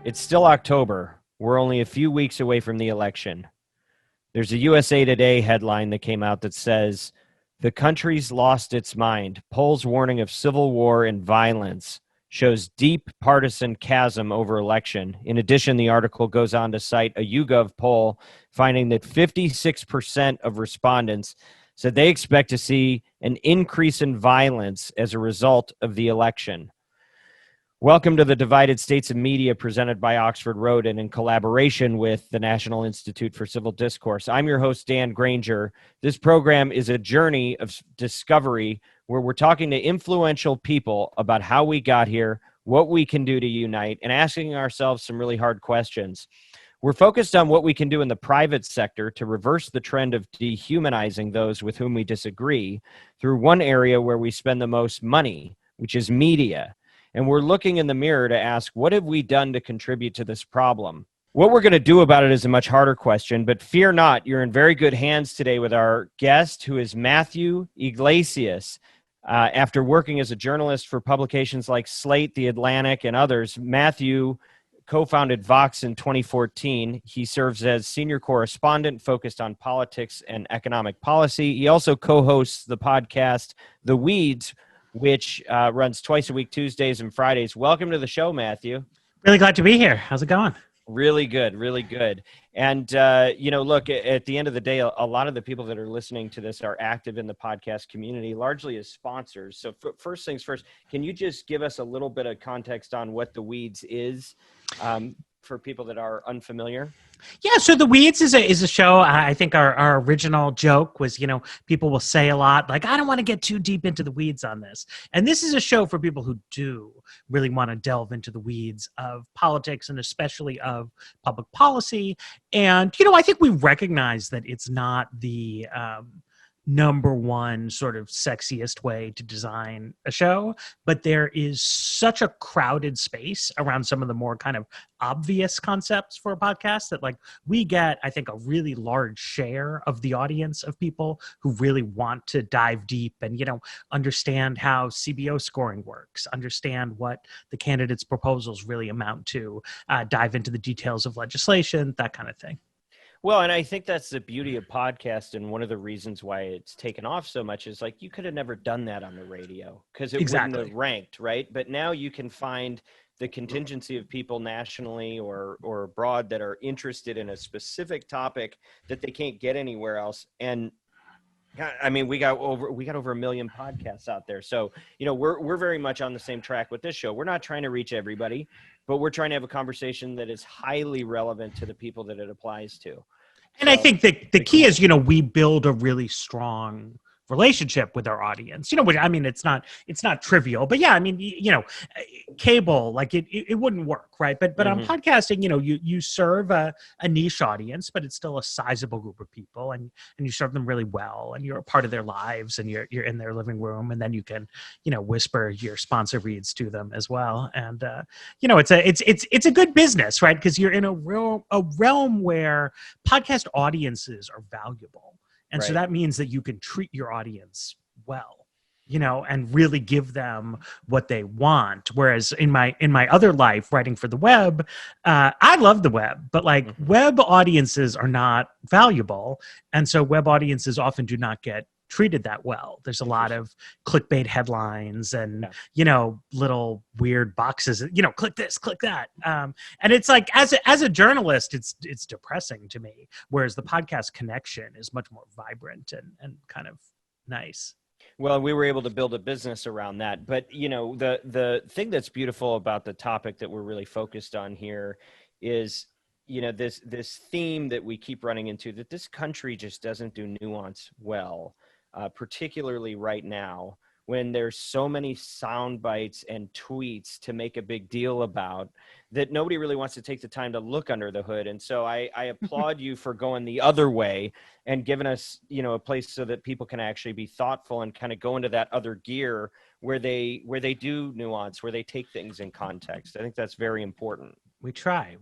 It's still October. We're only a few weeks away from the election. There's a USA Today headline that came out that says, "The country's lost its mind. Polls warning of civil war and violence shows deep partisan chasm over election." In addition, the article goes on to cite a YouGov poll finding that 56% of respondents said they expect to see an increase in violence as a result of the election. Welcome to the Divided States of Media, presented by Oxford Road and in collaboration with the National Institute for Civil Discourse. I'm your host, Dan Granger. This program is a journey of discovery where we're talking to influential people about how we got here, what we can do to unite, and asking ourselves some really hard questions. We're focused on what we can do in the private sector to reverse the trend of dehumanizing those with whom we disagree through one area where we spend the most money, which is media. And we're looking in the mirror to ask, what have we done to contribute to this problem? What we're going to do about it is a much harder question, but fear not, you're in very good hands today with our guest, who is Matthew Yglasias. After working as a journalist for publications like Slate, The Atlantic, and others, Matthew co-founded Vox in 2014. He serves as senior correspondent focused on politics and economic policy. He also co-hosts the podcast The Weeds, which runs twice a week, Tuesdays and Fridays. Welcome to the show, Matthew. Really glad to be here. How's it going? Really good, really good. And, look, at the end of the day, a lot of the people that are listening to this are active in the podcast community, largely as sponsors. So first things first, can you just give us a little bit of context on what The Weeds is for people that are unfamiliar? Yeah, so The Weeds is a show. I think our original joke was, people will say a lot like, I don't want to get too deep into the weeds on this. And this is a show for people who do really want to delve into the weeds of politics and especially of public policy. And, I think we recognize that it's not the number one sort of sexiest way to design a show, but there is such a crowded space around some of the more kind of obvious concepts for a podcast that we get, I think, a really large share of the audience of people who really want to dive deep and, understand how CBO scoring works, understand what the candidates' proposals really amount to, dive into the details of legislation, that kind of thing. Well, and I think that's the beauty of podcast, and one of the reasons why it's taken off so much is you could have never done that on the radio because it wouldn't have ranked, right? But now you can find the contingency of people nationally or abroad that are interested in a specific topic that they can't get anywhere else. And I mean, we got over 1 million podcasts out there. So, we're very much on the same track with this show. We're not trying to reach everybody, but we're trying to have a conversation that is highly relevant to the people that it applies to. And I think that the key is, we build a really strong relationship with our audience, which, I mean, it's not trivial, but yeah, I mean, cable, it wouldn't work. Right. But on podcasting, you serve a niche audience, but it's still a sizable group of people and you serve them really well and you're a part of their lives and you're in their living room and then you can, whisper your sponsor reads to them as well. And, it's a good business, right? Because you're in a realm where podcast audiences are valuable. And so that means that you can treat your audience well, and really give them what they want. Whereas in my other life, writing for the web, I love the web, but web audiences are not valuable. And so web audiences often do not get treated that well. There's a lot of clickbait headlines and, little weird boxes, click this, click that. And it's as a journalist, it's depressing to me. Whereas the podcast connection is much more vibrant and kind of nice. Well, we were able to build a business around that. But, the thing that's beautiful about the topic that we're really focused on here is, this theme that we keep running into, that this country just doesn't do nuance well. Particularly right now, when there's so many sound bites and tweets to make a big deal about, that nobody really wants to take the time to look under the hood. And so I applaud you for going the other way and giving us, a place so that people can actually be thoughtful and kind of go into that other gear where they do nuance, where they take things in context. I think that's very important. We try.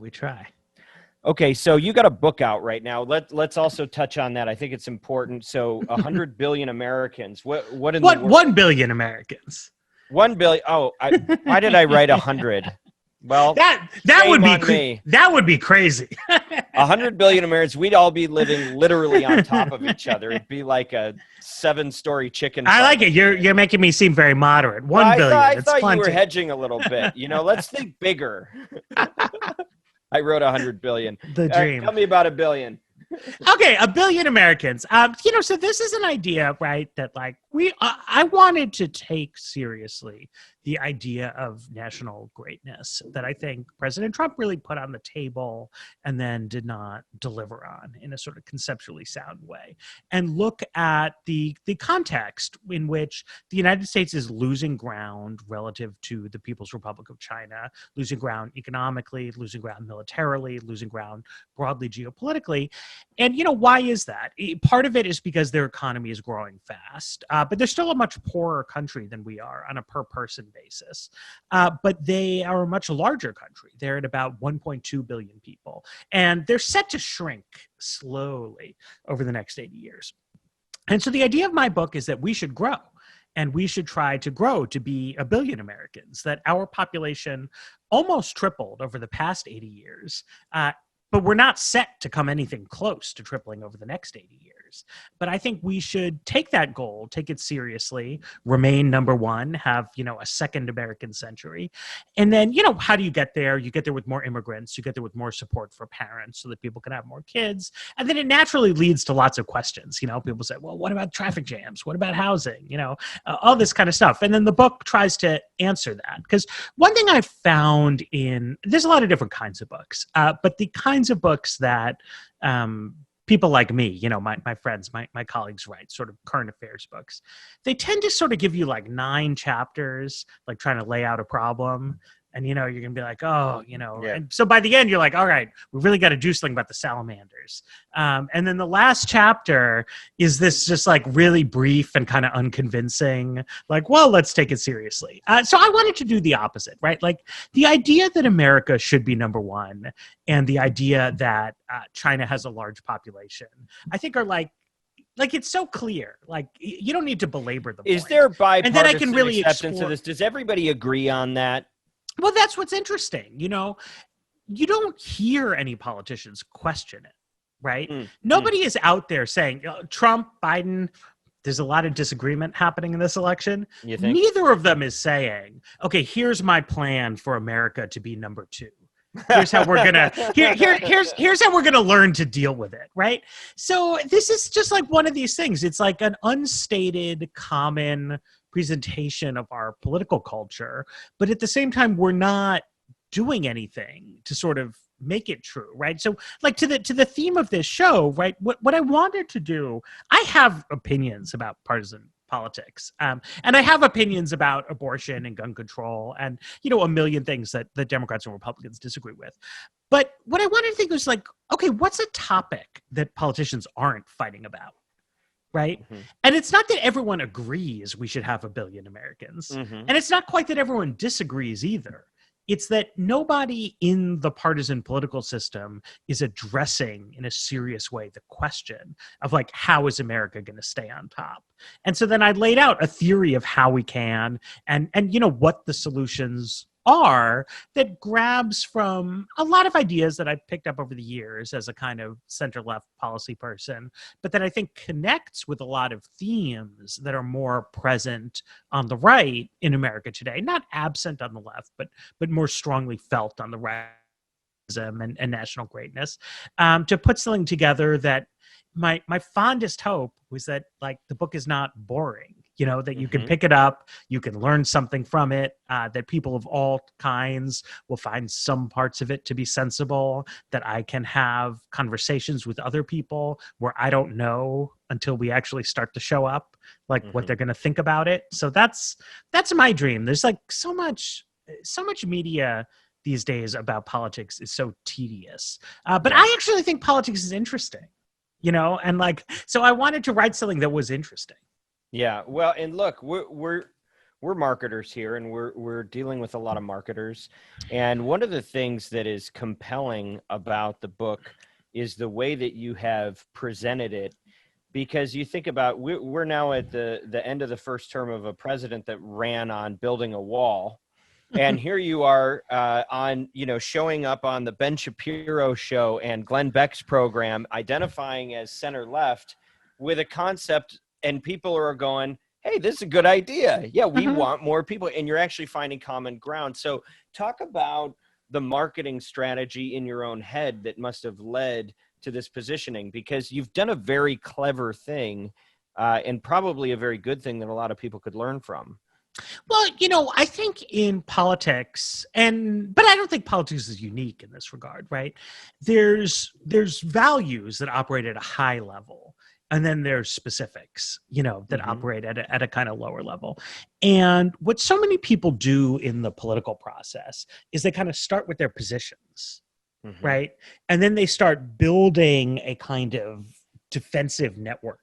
Okay, so you got a book out right now. Let's also touch on that. I think it's important. So 100 billion Americans. What in the world? 1 billion Americans. 1 billion. Oh, why did I write 100? Well, that shame would be on me. that would be crazy. 100 billion Americans, we'd all be living literally on top of each other. It'd be like a 7-story chicken I farm. like it. You're making me seem very moderate. Well, 1 billion. I It's thought you plenty. were hedging a little bit. Let's think bigger. I wrote 100 billion. The dream. Tell me about a billion. Okay, 1 billion Americans. So this is an idea, right? That like I wanted to take seriously the idea of national greatness that I think President Trump really put on the table and then did not deliver on in a sort of conceptually sound way, and look at the context in which the United States is losing ground relative to the People's Republic of China, losing ground economically, losing ground militarily, losing ground broadly geopolitically. And, why is that? Part of it is because their economy is growing fast, but they're still a much poorer country than we are on a per person basis. But they are a much larger country. They're at about 1.2 billion people, and they're set to shrink slowly over the next 80 years. And so the idea of my book is that we should grow. And we should try to grow to be 1 billion Americans, that our population almost tripled over the past 80 years. But we're not set to come anything close to tripling over the next 80 years. But I think we should take that goal, take it seriously, remain number one, have, a second American century. And then, how do you get there? You get there with more immigrants. You get there with more support for parents so that people can have more kids. And then it naturally leads to lots of questions. People say, well, what about traffic jams? What about housing? All this kind of stuff. And then the book tries to answer that. Because one thing I found there's a lot of different kinds of books, but the kinds of books that people like me, my friends, my colleagues write, sort of current affairs books, they tend to sort of give you like 9 chapters, like trying to lay out a problem. And, you're going to be like, oh, Yeah. And so by the end, you're like, all right, we really got to do something about the salamanders. And then the last chapter is this just like really brief and kind of unconvincing, like, well, let's take it seriously. So I wanted to do the opposite, right? Like the idea that America should be number one and the idea that China has a large population, I think are like it's so clear. Like you don't need to belabor the point. Is there bipartisan and then I can really acceptance of this? Does everybody agree on that? Well, that's what's interesting. You don't hear any politicians question it, right? Nobody is out there saying Trump, Biden, there's a lot of disagreement happening in this election. You think? Neither of them is saying, okay, here's my plan for America to be number 2. Here's how we're gonna here's how we're gonna learn to deal with it, right? So this is just like one of these things. It's like an unstated common presentation of our political culture, but at the same time, we're not doing anything to sort of make it true, right? So, like to the theme of this show, right? What I wanted to do, I have opinions about partisan politics, and I have opinions about abortion and gun control, and a million things that the Democrats and Republicans disagree with. But what I wanted to think was like, okay, what's a topic that politicians aren't fighting about? Right. Mm-hmm. And it's not that everyone agrees we should have 1 billion Americans. Mm-hmm. And it's not quite that everyone disagrees either. It's that nobody in the partisan political system is addressing in a serious way the question of like, how is America going to stay on top? And so then I laid out a theory of how we can and what the solutions are that grabs from a lot of ideas that I've picked up over the years as a kind of center-left policy person, but that I think connects with a lot of themes that are more present on the right in America today, not absent on the left, but more strongly felt on the right and national greatness, to put something together that my fondest hope was that like the book is not boring, that you can pick it up, you can learn something from it, that people of all kinds will find some parts of it to be sensible, that I can have conversations with other people where I don't know until we actually start to show up, like what they're going to think about it. So that's my dream. There's like so much media these days about politics is so tedious. But I actually think politics is interesting, and like, so I wanted to write something that was interesting. Yeah. Well, and look, we're marketers here, and we're dealing with a lot of marketers. And one of the things that is compelling about the book is the way that you have presented it, because you think about, we're now at the end of the first term of a president that ran on building a wall. And here you are on, showing up on the Ben Shapiro show and Glenn Beck's program, identifying as center left with a concept, and people are going, hey, this is a good idea. Yeah, we want more people. And you're actually finding common ground. So talk about the marketing strategy in your own head that must have led to this positioning, because you've done a very clever thing and probably a very good thing that a lot of people could learn from. Well, I think in politics, but I don't think politics is unique in this regard, right? There's values that operate at a high level, and then there's specifics, that operate at a kind of lower level. And what so many people do in the political process is they kind of start with their positions, right? And then they start building a kind of defensive network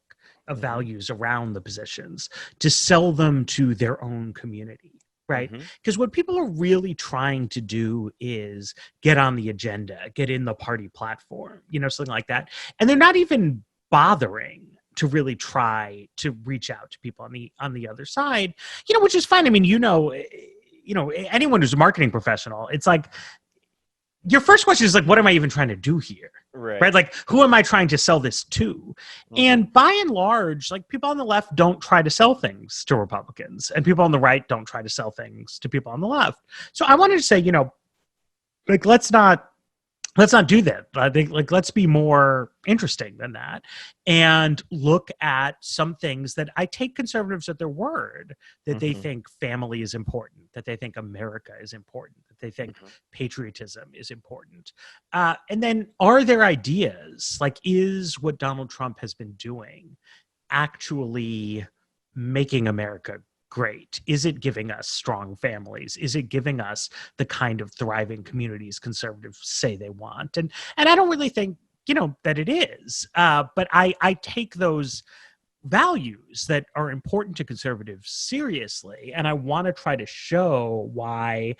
of values around the positions to sell them to their own community, right? Because what people are really trying to do is get on the agenda, get in the party platform, something like that. And they're not even bothering to really try to reach out to people on the other side, which is fine. I mean, anyone who's a marketing professional, it's like, your first question is like, what am I even trying to do here? Right? Like, who am I trying to sell this to? And by and large, like, people on the left don't try to sell things to Republicans, and people on the right don't try to sell things to people on the left. So I wanted to say, like, let's not do that. I think, like, let's be more interesting than that and look at some things that I take conservatives at their word, that they think family is important, that they think America is important, that they think patriotism is important. And then, are there ideas, like, is what Donald Trump has been doing actually making America great? Is it giving us strong families? Is it giving us the kind of thriving communities conservatives say they want? And I don't really think, that it is. But I take those values that are important to conservatives seriously, and I want to try to show why,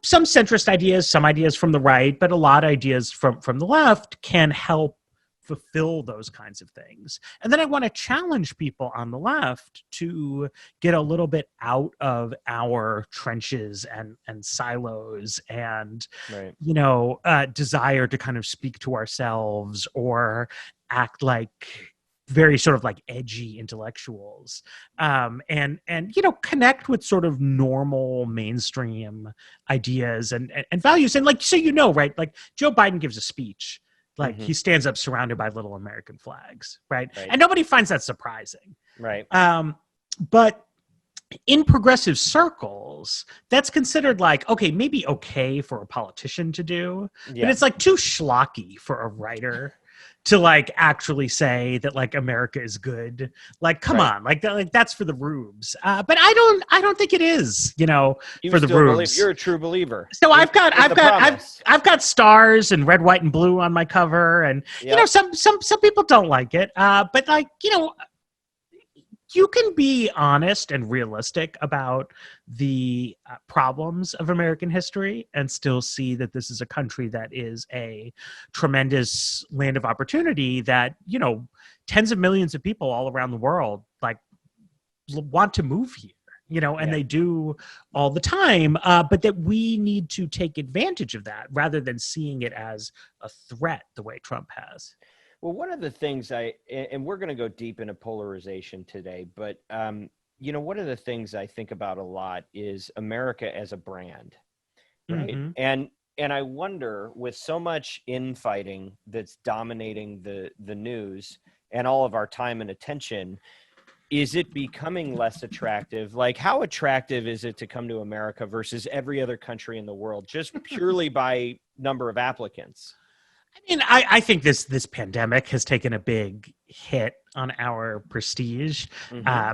some centrist ideas, some ideas from the right, but a lot of ideas from the left can help fulfill those kinds of things. And then I want to challenge people on the left to get a little bit out of our trenches and silos and, desire to kind of speak to ourselves or act like very sort of like edgy intellectuals, and connect with sort of normal mainstream ideas and values. And like, so, right, like Joe Biden gives a speech, like he stands up surrounded by little American flags, right? And nobody finds that surprising. Right. But in progressive circles, that's considered like, maybe okay for a politician to do, but it's like too schlocky for a writer to like actually say that like America is good. Like, come on, like that's for the rubes. But I don't think it is, for the rubes. You're a true believer. So I've got stars and red, white, and blue on my cover, and some people don't like it. But like, you can be honest and realistic about the problems of American history and still see that this is a country that is a tremendous land of opportunity that, tens of millions of people all around the world like want to move here, and they do all the time, but that we need to take advantage of that rather than seeing it as a threat the way Trump has. Well, one of the things and we're going to go deep into polarization today, but, one of the things I think about a lot is America as a brand, right? And I wonder, with so much infighting that's dominating the news and all of our time and attention, is it becoming less attractive? Like, how attractive is it to come to America versus every other country in the world, just purely by number of applicants? I mean, I think this pandemic has taken a big hit on our prestige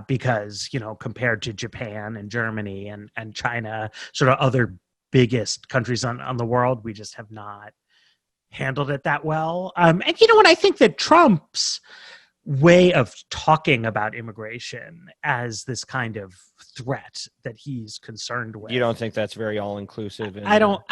because, compared to Japan and Germany and China, sort of other biggest countries on the world, we just have not handled it that well. And I think that Trump's way of talking about immigration as this kind of threat that he's concerned with. You don't think that's very all-inclusive? I don't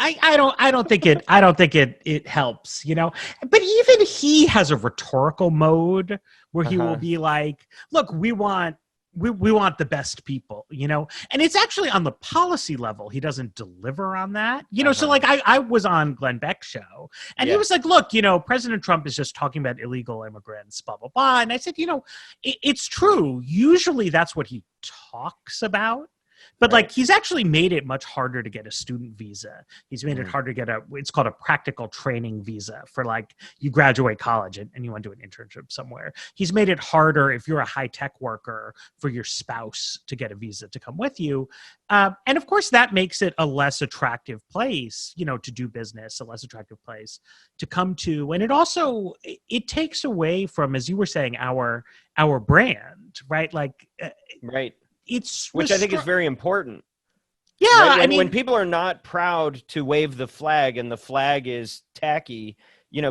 think it helps, but even he has a rhetorical mode where he will be like, look, we want we want the best people, and it's actually on the policy level. He doesn't deliver on that, So like I was on Glenn Beck's show and he was like, look, President Trump is just talking about illegal immigrants, blah, blah, blah. And I said, it's true. Usually that's what he talks about. But like he's actually made it much harder to get a student visa. He's made it harder to get it's called a practical training visa for like you graduate college and you want to do an internship somewhere. He's made it harder if you're a high tech worker for your spouse to get a visa to come with you. And of course that makes it a less attractive place, to do business, a less attractive place to come to. And it also, it takes away from, as you were saying, our brand, right? Like, right. Which I think is very important. Yeah, right? When people are not proud to wave the flag and the flag is tacky,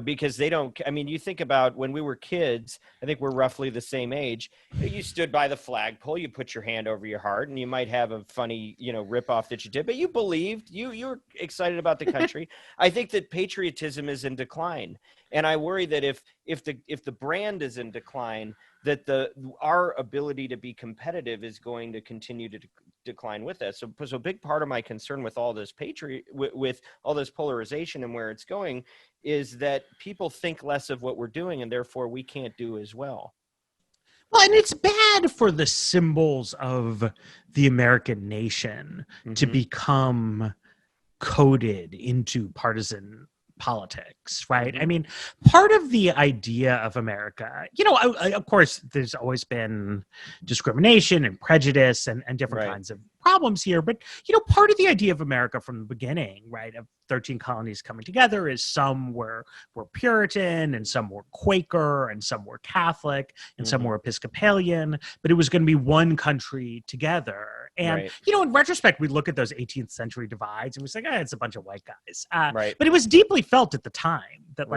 because they don't. I mean, you think about when we were kids. I think we're roughly the same age. You stood by the flagpole, you put your hand over your heart, and you might have a funny, ripoff that you did, but you believed. You were excited about the country. I think that patriotism is in decline, and I worry that if the brand is in decline, that our ability to be competitive is going to continue to decline with that. So a big part of my concern with all this with all this polarization and where it's going is that people think less of what we're doing and therefore we can't do as well. Well, and it's bad for the symbols of the American nation to become coded into partisan politics, right? I mean, part of the idea of America, of course, there's always been discrimination and prejudice and different kinds of problems here. But, part of the idea of America from the beginning, right, of 13 colonies coming together is some were Puritan and some were Quaker and some were Catholic and some were Episcopalian, but it was going to be one country together. And, in retrospect, we look at those 18th century divides and we say, it's a bunch of white guys. But it was deeply felt at the time that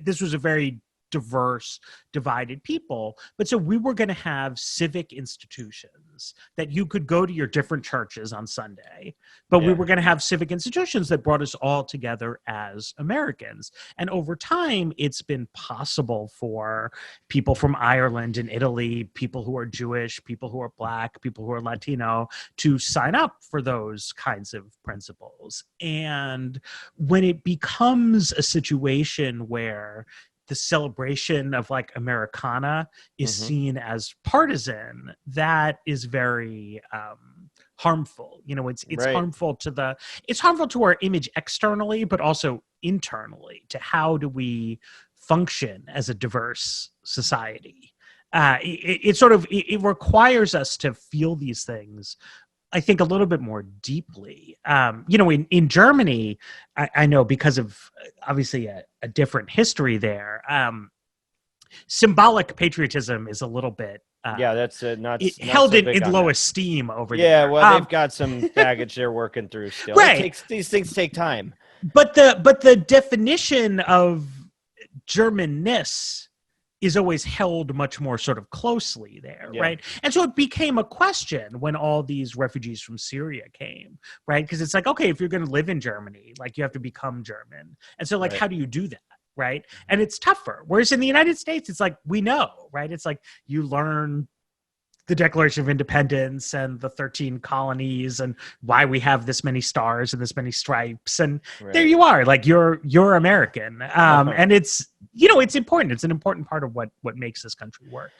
this was a very diverse, divided people. But so we were going to have civic institutions that you could go to your different churches on Sunday, but we were going to have civic institutions that brought us all together as Americans. And over time, it's been possible for people from Ireland and Italy, people who are Jewish, people who are Black, people who are Latino, to sign up for those kinds of principles. And when it becomes a situation where the celebration of like Americana is seen as partisan, that is very harmful. It's harmful to our image externally, but also internally to how do we function as a diverse society. It requires us to feel these things, I think, a little bit more deeply. In Germany, I know because of obviously a different history there, symbolic patriotism is a little bit that's not held so in low esteem over there. Yeah, well, they've got some baggage they're working through still. These things take time. But the definition of Germanness is always held much more sort of closely there, right? And so it became a question when all these refugees from Syria came, right? Because it's like, okay, if you're going to live in Germany, like you have to become German. And so like, how do you do that, right? And it's tougher. Whereas in the United States, it's like, we know, right? It's like you learn the Declaration of Independence and the 13 colonies and why we have this many stars and this many stripes. And there you are, like you're American. And it's, it's important. It's an important part of what makes this country work.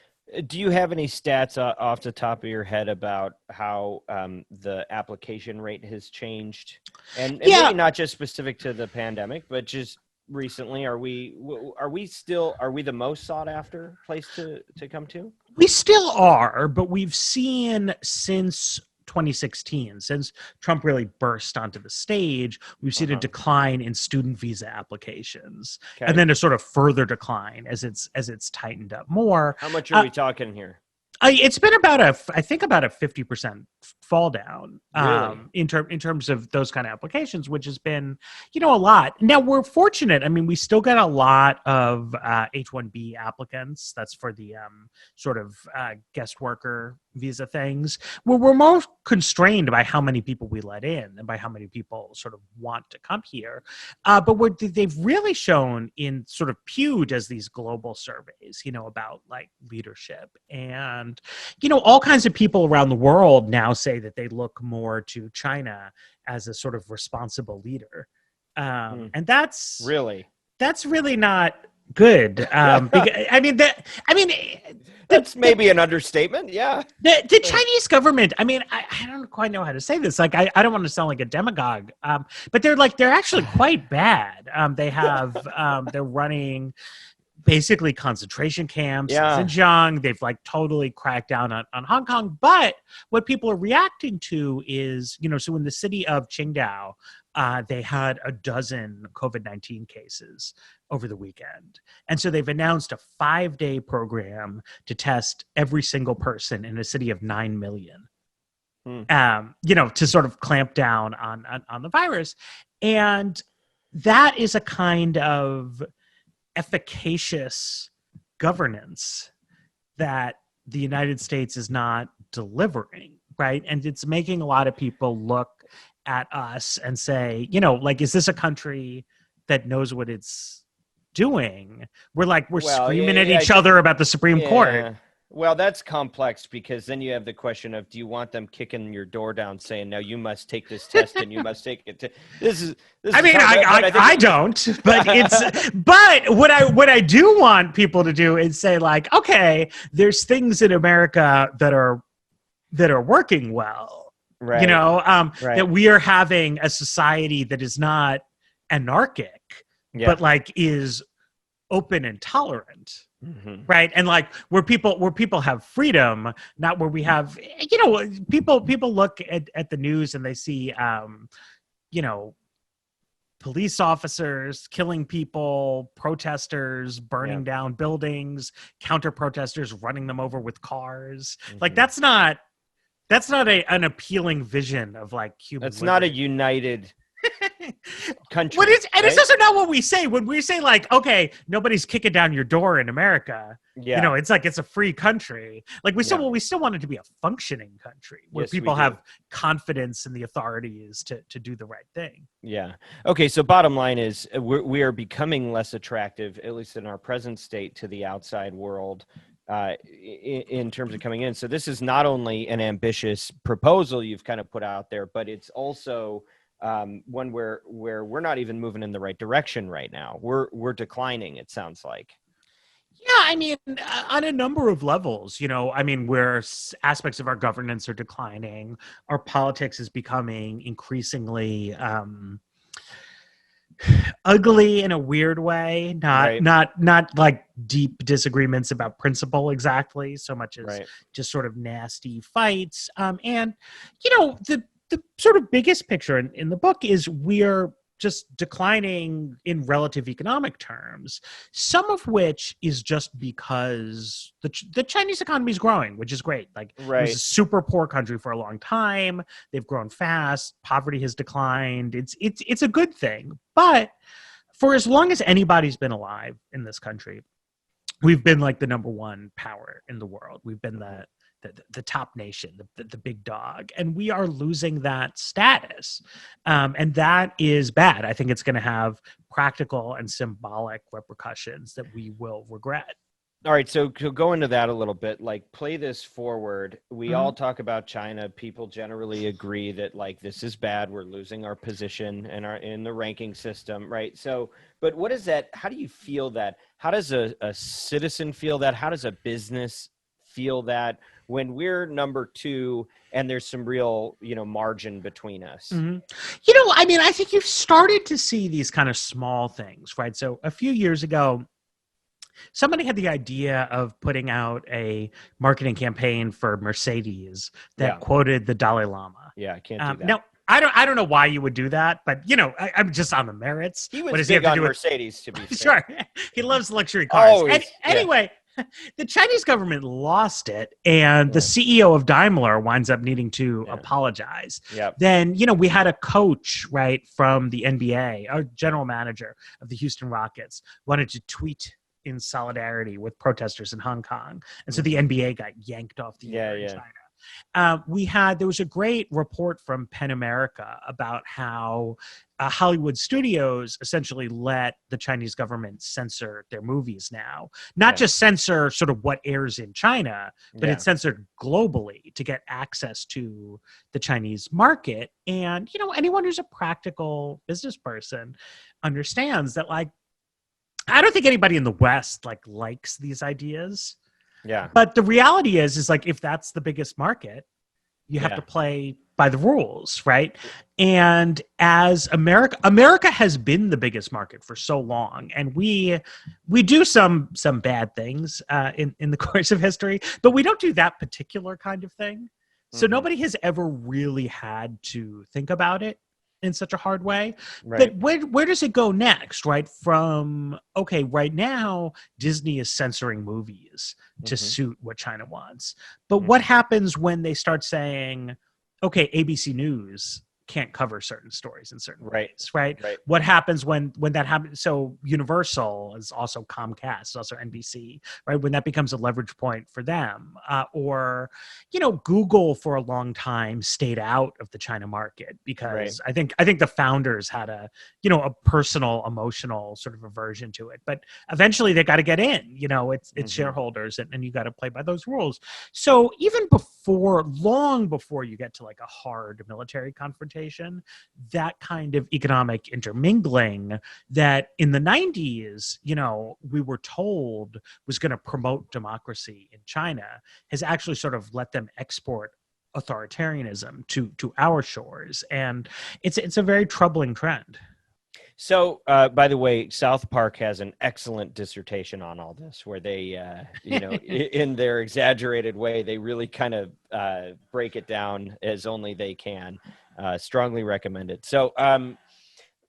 Do you have any stats off the top of your head about how the application rate has changed? And maybe not just specific to the pandemic, but just recently, are we the most sought after place to come to? We still are, but we've seen since 2016, since Trump really burst onto the stage, we've seen a decline in student visa applications, and then a sort of further decline as it's tightened up more. How much are we talking here? It's been about a 50% fall down in terms of those kind of applications, which has been, a lot. Now we're fortunate. I mean, we still get a lot of H-1B applicants. That's for the sort of guest worker visa things, we're more constrained by how many people we let in and by how many people sort of want to come here. But what they've really shown in sort of Pew does these global surveys, about like leadership, and, all kinds of people around the world now say that they look more to China as a sort of responsible leader. And that's really not good. Because, that's maybe an understatement. Yeah. The Chinese government, I don't quite know how to say this. Like, I don't want to sound like a demagogue, but they're actually quite bad. They have, they're running basically concentration camps in Xinjiang. They've like totally cracked down on Hong Kong. But what people are reacting to is, so in the city of Qingdao, they had a dozen COVID-19 cases over the weekend. And so they've announced a 5-day program to test every single person in a city of 9 million, to sort of clamp down on the virus. And that is a kind of efficacious governance that the United States is not delivering, right? And it's making a lot of people look at us and say, is this a country that knows what it's doing? We're screaming at each other about the Supreme Court. Well, that's complex, because then you have the question of, do you want them kicking your door down saying, no, you must take this test and you must take it? I don't, but but what I do want people to do is say, like, okay, there's things in America that are working well. Right. That we are having a society that is not anarchic, but like is open and tolerant, right? And like where people have freedom, not where we have, people look at the news and they see, police officers killing people, protesters burning down buildings, counter protesters running them over with cars. Like that's not an appealing vision of like human. That's not a united country. It's also not what we say when we say, like, okay, nobody's kicking down your door in America. Yeah. It's like it's a free country. Like we still want it to be a functioning country where people have confidence in the authorities to do the right thing. Yeah. Okay. So bottom line is we are becoming less attractive, at least in our present state, to the outside world. In terms of coming in. So this is not only an ambitious proposal you've kind of put out there, but it's also one where we're not even moving in the right direction right now. We're declining, it sounds like. Yeah, on a number of levels, where aspects of our governance are declining, our politics is becoming increasingly ugly in a weird way, not like deep disagreements about principle exactly so much as just sort of nasty fights. And the sort of biggest picture in the book is we're just declining in relative economic terms, some of which is just because the Chinese economy is growing, which is great. Like it was a super poor country for a long time. They've grown fast. Poverty has declined. It's a good thing. But for as long as anybody's been alive in this country, we've been like the number one power in the world. We've been the top nation, the big dog, and we are losing that status. And that is bad. I think it's going to have practical and symbolic repercussions that we will regret. All right, so go into that a little bit, like play this forward. We all talk about China. People generally agree that like this is bad. We're losing our position in the ranking system, right? So, but what is that? How do you feel that? How does a citizen feel that? How does a business feel that when we're number two and there's some real, margin between us? I think you've started to see these kind of small things, right? So a few years ago, somebody had the idea of putting out a marketing campaign for Mercedes that quoted the Dalai Lama. Yeah, I can't do that. Now, I don't know why you would do that, but I'm just on the merits. He was big on Mercedes, to be fair. Sure, he loves luxury cars. Anyway, the Chinese government lost it, and the CEO of Daimler winds up needing to apologize. Yep. Then, we had a coach, right, from the NBA, a general manager of the Houston Rockets, wanted to tweet in solidarity with protesters in Hong Kong. And so the NBA got yanked off the air in China. There was a great report from Pen America about how Hollywood studios essentially let the Chinese government censor their movies now. Not just censor sort of what airs in China, but it's censored globally to get access to the Chinese market. And, anyone who's a practical business person understands that, like, I don't think anybody in the West likes these ideas. Yeah. But the reality is like, if that's the biggest market, you have to play by the rules, right? And as America has been the biggest market for so long, and we do some bad things in the course of history, but we don't do that particular kind of thing. So nobody has ever really had to think about it in such a hard way. But where does it go next, right? From, right now, Disney is censoring movies to suit what China wants. But what happens when they start saying, ABC News can't cover certain stories in certain ways, right? What happens when that happens? So Universal is also Comcast, also NBC, right? When that becomes a leverage point for them, or Google for a long time stayed out of the China market because I think the founders had a personal, emotional sort of aversion to it, but eventually they got to get in. It's shareholders, and you got to play by those rules. So even long before you get to like a hard military confrontation, that kind of economic intermingling that in the 90s, we were told was going to promote democracy in China has actually sort of let them export authoritarianism to our shores. And it's a very troubling trend. So, by the way, South Park has an excellent dissertation on all this, where they, in their exaggerated way, they really kind of break it down as only they can. Strongly recommend it. So,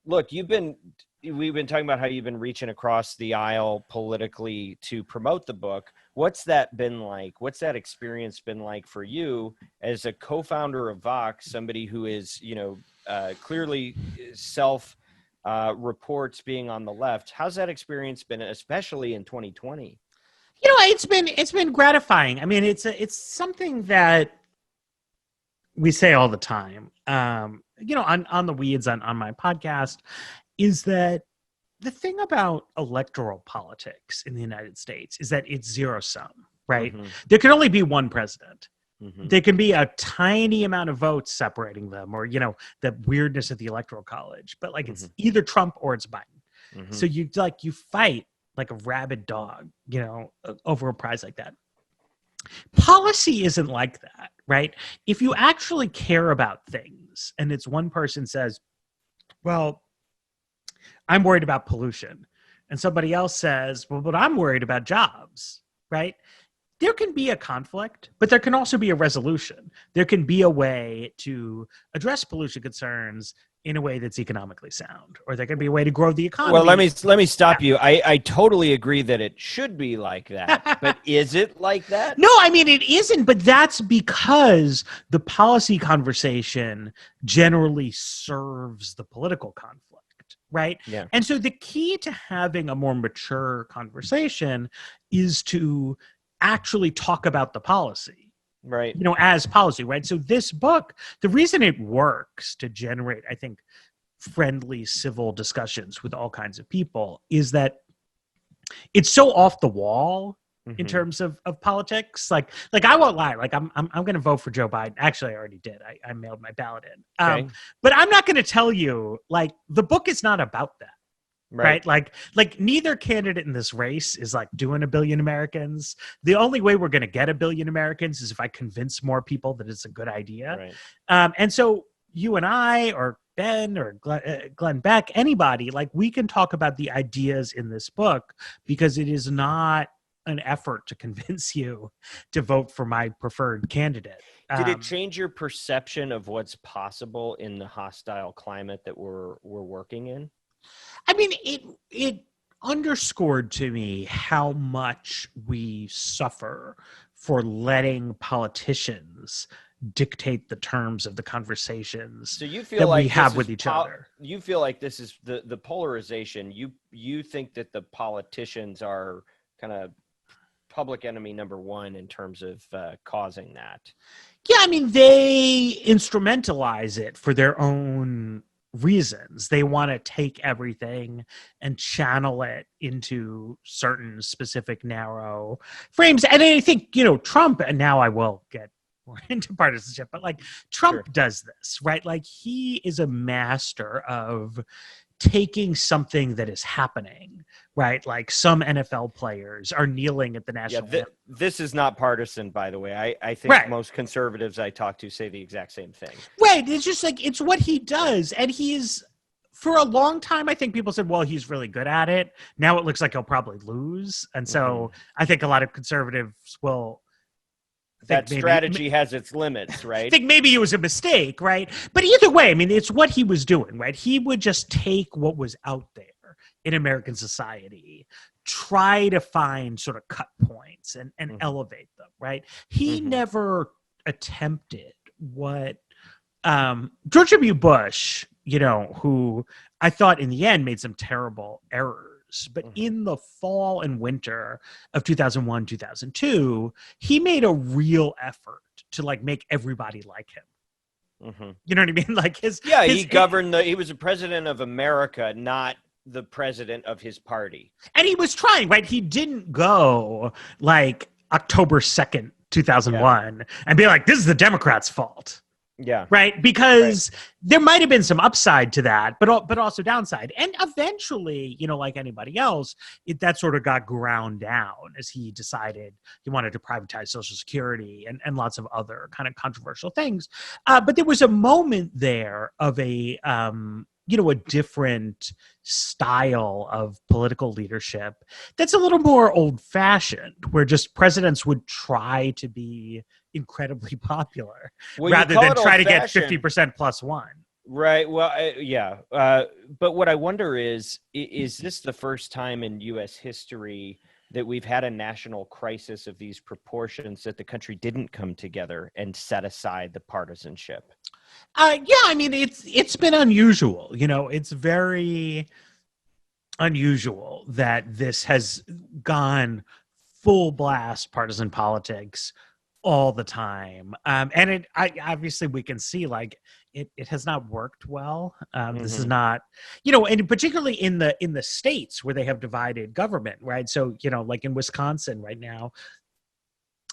look, we've been talking about how you've been reaching across the aisle politically to promote the book. What's that been like? What's that experience been like for you as a co-founder of Vox, somebody who is, clearly self reports being on the left? How's that experience been, especially in 2020? It's been gratifying. I mean, it's something that we say all the time, on the weeds on my podcast, is that the thing about electoral politics in the United States is that it's zero sum, right? There can only be one president. There can be a tiny amount of votes separating them, or, the weirdness of the electoral college, but it's either Trump or it's Biden. So you fight like a rabid dog, over a prize like that. Policy isn't like that, right? If you actually care about things and it's one person says, well, I'm worried about pollution, and somebody else says, well, but I'm worried about jobs, right? There can be a conflict, but there can also be a resolution. There can be a way to address pollution concerns in a way that's economically sound, or there can be a way to grow the economy. Well, let me stop you. I totally agree that it should be like that, but is it like that? No, I mean, it isn't, but that's because the policy conversation generally serves the political conflict, right? Yeah. And so the key to having a more mature conversation is to actually talk about the policy. Right. As policy, right? So this book, the reason it works to generate, I think, friendly civil discussions with all kinds of people is that it's so off the wall in terms of politics. Like I won't lie. Like I'm going to vote for Joe Biden. Actually, I already did. I mailed my ballot in. Okay. But I'm not going to tell you, the book is not about that. Right. Like neither candidate in this race is doing 1 billion Americans. The only way we're going to get 1 billion Americans is if I convince more people that it's a good idea. Right. And so you and I, or Ben, or Glenn Beck, anybody, we can talk about the ideas in this book, because it is not an effort to convince you to vote for my preferred candidate. Did it change your perception of what's possible in the hostile climate that we're working in? I mean, it underscored to me how much we suffer for letting politicians dictate the terms of the conversations so you feel that we have with each other. You feel like this is the polarization. You think that the politicians are kind of public enemy number one in terms of causing that. Yeah, I mean, they instrumentalize it for their own reasons. They want to take everything and channel it into certain specific narrow frames. And I think, Trump, and now I will get more into partisanship, but like Trump does this, right? Like he is a master of taking something that is happening, right? Like some NFL players are kneeling at the national anthem. This is not partisan, by the way. I think most conservatives I talk to say the exact same thing. Right. It's just like, it's what he does. And he's, for a long time, I think people said, well, he's really good at it. Now it looks like he'll probably lose. And so I think a lot of conservatives will that strategy has its limits, right? I think maybe it was a mistake, right? But either way, I mean, it's what he was doing, right? He would just take what was out there in American society, try to find sort of cut points and elevate them, right? He never attempted what George W. Bush, who I thought in the end made some terrible errors. But in the fall and winter of 2001, 2002, he made a real effort to like make everybody like him. You know what I mean? Like he governed he was a president of America, not the president of his party. And he was trying, right? He didn't go like October 2nd, 2001 and be like, this is the Democrats' fault. Yeah. Right. Because there might have been some upside to that, but also downside. And eventually, like anybody else, that sort of got ground down as he decided he wanted to privatize Social Security and lots of other kind of controversial things. But there was a moment there of a different style of political leadership that's a little more old-fashioned, where just presidents would try to be incredibly popular rather than try to get 50% plus one. Right. Well, but what I wonder is this the first time in U.S. history that we've had a national crisis of these proportions that the country didn't come together and set aside the partisanship? I mean, it's been unusual. It's very unusual that this has gone full blast partisan politics all the time. And obviously we can see like it has not worked well. This is not, and particularly in the states where they have divided government, right? So, like in Wisconsin right now,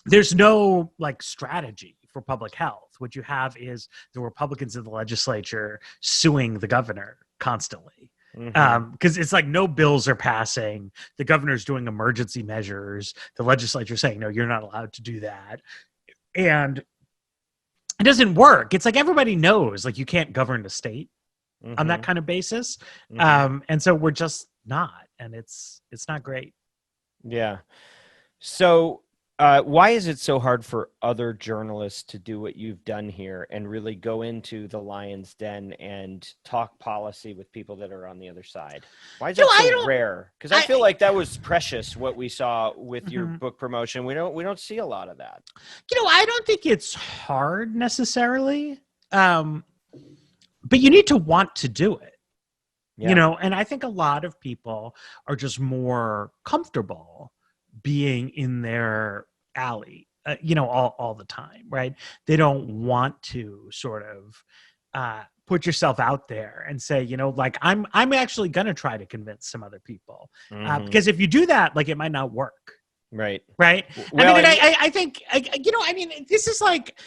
there's no like strategy for public health. What you have is the Republicans in the legislature suing the governor constantly. Because it's like no bills are passing. The governor's doing emergency measures. The legislature saying, no, you're not allowed to do that. And it doesn't work. It's like everybody knows, like you can't govern the state on that kind of basis. And so we're just not, and it's not great. Yeah. So why is it so hard for other journalists to do what you've done here and really go into the lion's den and talk policy with people that are on the other side? Why is that so rare? Because I feel like that was precious what we saw with your book promotion. We don't see a lot of that. I don't think it's hard necessarily, but you need to want to do it. Yeah. And I think a lot of people are just more comfortable being in their alley, all the time, right? They don't want to sort of put yourself out there and say, like I'm actually going to try to convince some other people, because if you do that, like it might not work. Right. Well, I think, this is like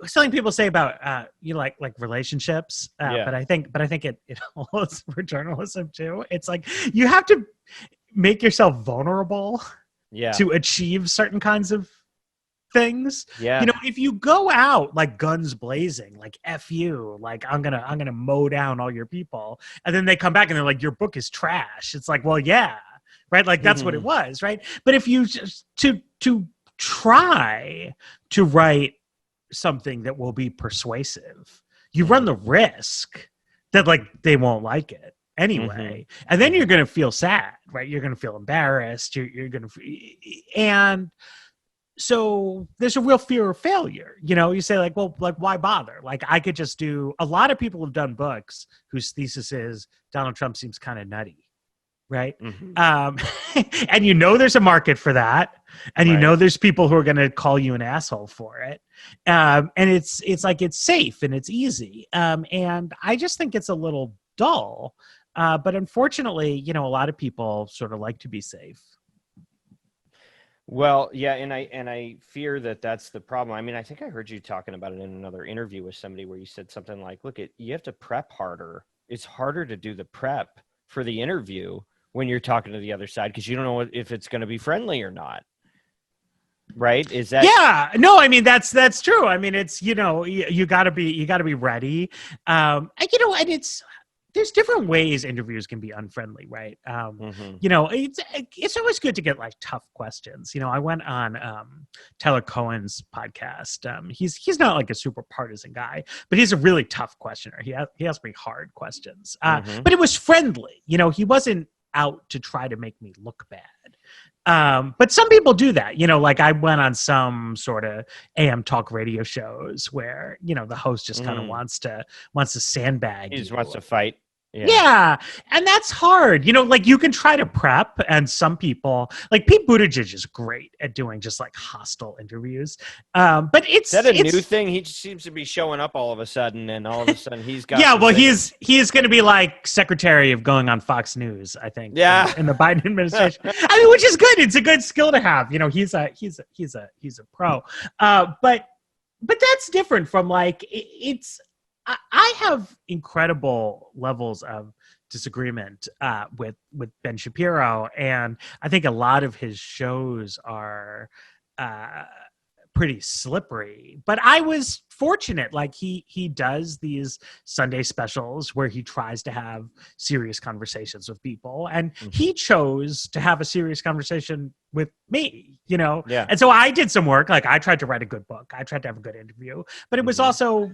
something people say about, like relationships, but I think it holds for journalism too. It's like, you have to make yourself vulnerable to achieve certain kinds of things. If you go out like guns blazing, like F you, like I'm gonna mow down all your people, and then they come back and they're like, your book is trash. It's like, well, yeah, right. Like that's what it was, right? But if you just to try to write something that will be persuasive, you run the risk that like they won't like it anyway. And then you're going to feel sad, right? You're going to feel embarrassed. You're going to, and so there's a real fear of failure. You say like, well, like why bother? Like I could just do, a lot of people have done books whose thesis is Donald Trump seems kind of nutty. right? Mhm. And you know there's a market for that, and you Right. know there's people who are going to call you an asshole for it, and it's like it's safe and it's easy, and I just think it's a little dull, but unfortunately, you know, a lot of people sort of like to be safe. Well, yeah, and I fear that that's the problem. I mean, I think I heard you talking about it in another interview with somebody where you said something like, "Look, you have to prep harder. It's harder to do the prep for the interview when you're talking to the other side because you don't know if it's going to be friendly or not." Right? Is that Yeah, no, I mean that's true. I mean, it's, you know, you got to be ready. And, you know, and there's different ways interviews can be unfriendly, right? Mhm. You know, it's always good to get like tough questions. You know, I went on Tyler Cohen's podcast. He's not like a super partisan guy, but he's a really tough questioner. He asked me hard questions, Mhm. but it was friendly. You know, he wasn't out to try to make me look bad. But some people do that, you know, like I went on some sort of AM talk radio shows where, you know, the host just kind of Mm. wants to sandbag He just you. wants to fight. Yeah. Yeah, and that's hard. You know, like you can try to prep, and some people, like Pete Buttigieg, is great at doing just like hostile interviews. But Is that a new it's thing? He just seems to be showing up all of a sudden, and all of a sudden he's got. yeah. the Well, zingers. he's going to be like secretary of going on Fox News, I think. Yeah. In the Biden administration. I mean, which is good. It's a good skill to have. You know, he's a pro. But that's different from like it's. I have incredible levels of disagreement with Ben Shapiro, and I think a lot of his shows are uh, pretty slippery. But I was fortunate; like he does these Sunday specials where he tries to have serious conversations with people, and he chose to have a serious conversation with me. You know, Yeah. and so I did some work. Like I tried to write a good book. I tried to have a good interview, but it was Mhm. also,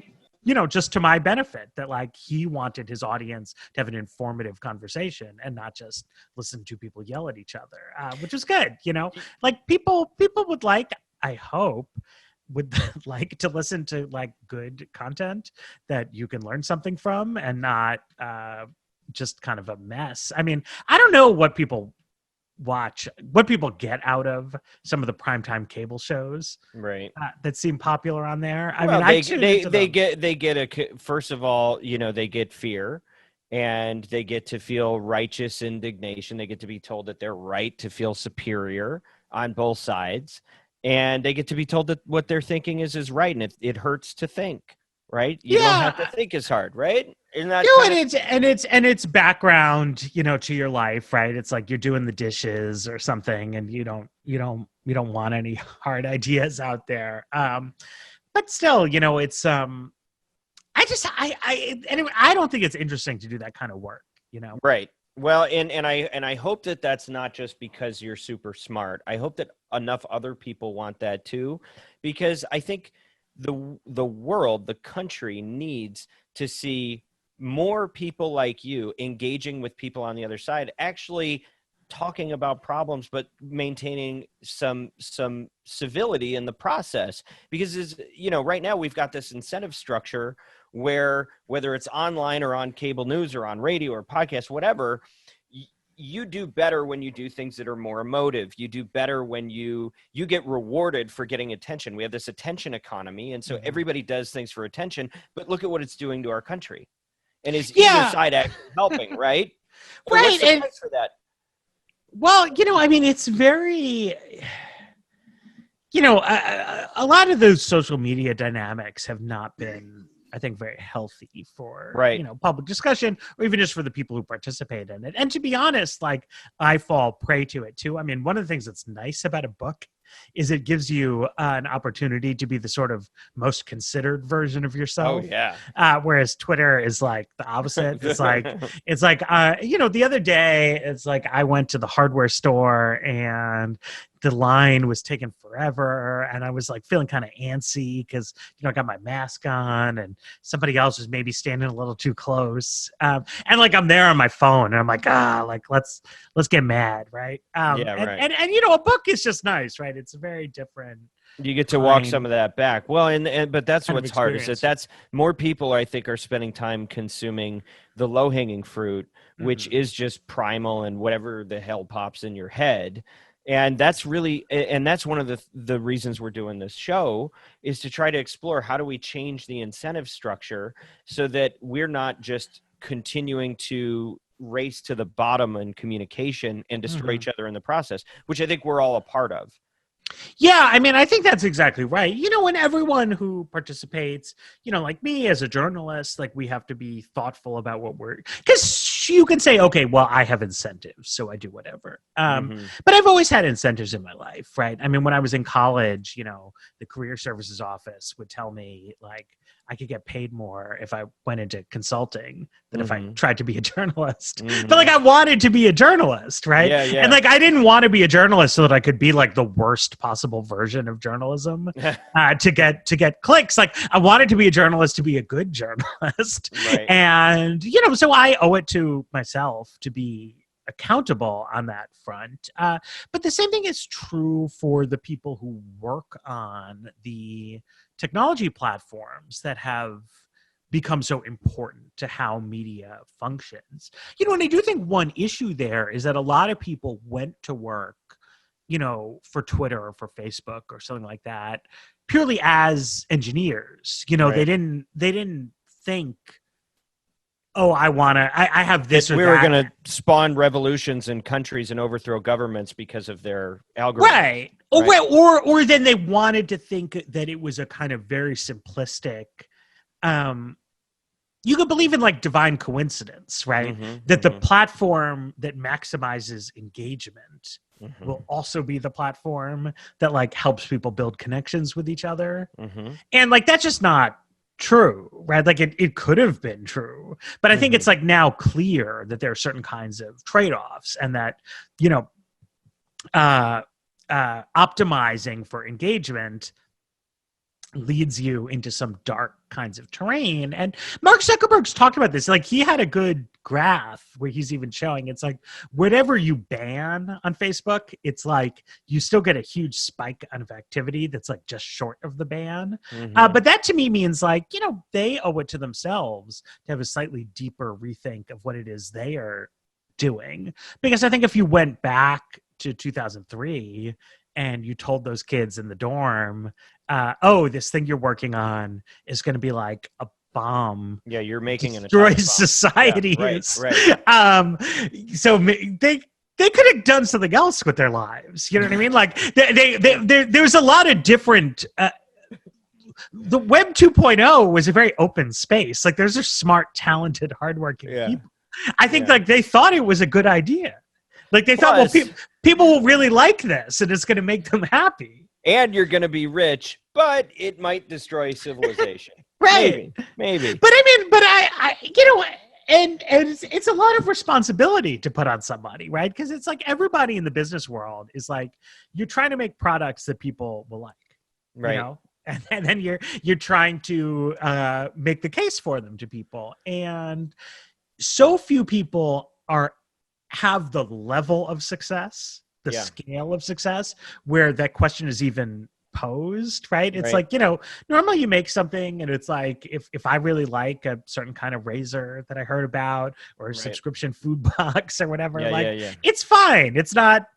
you know, just to my benefit that like he wanted his audience to have an informative conversation and not just listen to people yell at each other, which is good. You know, like people would like, I hope, would like to listen to like good content that you can learn something from and not just kind of a mess. I mean, I don't know what people watch, what people get out of some of the primetime cable shows Right. that seem popular on there. I Well, mean, I tune into them. they get first of all, you know, they get fear, and they get to feel righteous indignation. They get to be told that they're right to feel superior on both sides, and they get to be told that what they're thinking is right, and it hurts to think. Right? You don't have to Yeah, think as hard, right? Isn't that no, kind of and it's background, you know, to your life, right? It's like you're doing the dishes or something, and you don't want any hard ideas out there. But still, you know, it's anyway, I don't think it's interesting to do that kind of work, you know. right? Well, and I hope that that's not just because you're super smart. I hope that enough other people want that too, because I think the world, the country needs to see more people like you engaging with people on the other side, actually talking about problems, but maintaining some civility in the process. Because you know, right now we've got this incentive structure where whether it's online or on cable news or on radio or podcast, whatever, you do better when you do things that are more emotive. You do better when you get rewarded for getting attention. We have this attention economy, and so everybody does things for attention. But look at what it's doing to our country. And is either Yeah, side actually helping, right? So right. what's the And price for that? well, you know, I mean, it's very, you know, a lot of those social media dynamics have not been, I think, very healthy for, Right. you know, public discussion or even just for the people who participate in it. And to be honest, like I fall prey to it too. I mean, one of the things that's nice about a book is it gives you an opportunity to be the sort of most considered version of Oh yourself. yeah. Whereas Twitter is like the opposite. It's like, you know, the other day, it's like I went to the hardware store and the line was taking forever, and I was like feeling kind of antsy because I got my mask on, and somebody else was maybe standing a little too close, and like I'm there on my phone, and I'm like, like let's get mad, right? Yeah, right. And a book is just nice, right? It's a very different. You get to walk some of that back. Well, but that's kind of what's hard, is experience. that's more people, I think, are spending time consuming the low-hanging fruit, which is just primal and whatever the hell pops in your head. And that's really, and that's one of the reasons we're doing this show, is to try to explore how do we change the incentive structure so that we're not just continuing to race to the bottom in communication and destroy each other in the process, which I think we're all a part of. Yeah, I mean, I think that's exactly right. And everyone who participates, like me as a journalist, like we have to be thoughtful about what because you can say, okay, well, I have incentives, so I do whatever. But I've always had incentives in my life, right? I mean, when I was in college, the career services office would tell me like I could get paid more if I went into consulting than if I tried to be a journalist. But like I wanted to be a journalist, right? Yeah, yeah. And like I didn't want to be a journalist so that I could be like the worst possible version of journalism to get clicks. Like I wanted to be a journalist to be a good journalist. Right. And so I owe it to myself to be accountable on that front. But the same thing is true for the people who work on the technology platforms that have become so important to how media functions. And I do think one issue there is that a lot of people went to work, for Twitter or for Facebook or something like that, purely as engineers. Right. They didn't think, oh, I have this or we that. were going to spawn revolutions in countries and overthrow governments because of their algorithms. Right. Or then they wanted to think that it was a kind of very simplistic, you could believe in like divine coincidence, right? That the platform that maximizes engagement will also be the platform that like helps people build connections with each other. And like, that's just not true, right? Like it could have been true, but I think it's like now clear that there are certain kinds of trade-offs, and that optimizing for engagement leads you into some dark kinds of terrain. And Mark Zuckerberg's talked about this. Like he had a good graph where he's even showing it's like whatever you ban on Facebook, it's like you still get a huge spike of activity that's like just short of the ban. But that to me means like, they owe it to themselves to have a slightly deeper rethink of what it is they are doing. Because I think if you went back to 2003 and you told those kids in the dorm, this thing you're working on is going to be like a bomb. Yeah, you're making an destroys society. Yeah, right. So they could have done something else with their lives. You know what I mean? Like there's a lot of different. The Web 2.0 was a very open space. Like there's a smart, talented, hardworking people. I think like they thought it was a good idea. Like they thought, well, people will really like this, and it's going to make them happy. And you're going to be rich, but it might destroy civilization. Right? Maybe. But I and it's a lot of responsibility to put on somebody, right? Because it's like everybody in the business world is like you're trying to make products that people will like, right? And then you're trying to make the case for them to people, and so few people have the level of success, the scale of success, where that question is even posed, right? It's like, normally you make something and it's like, if I really like a certain kind of razor that I heard about, or a subscription food box or whatever, it's fine. It's not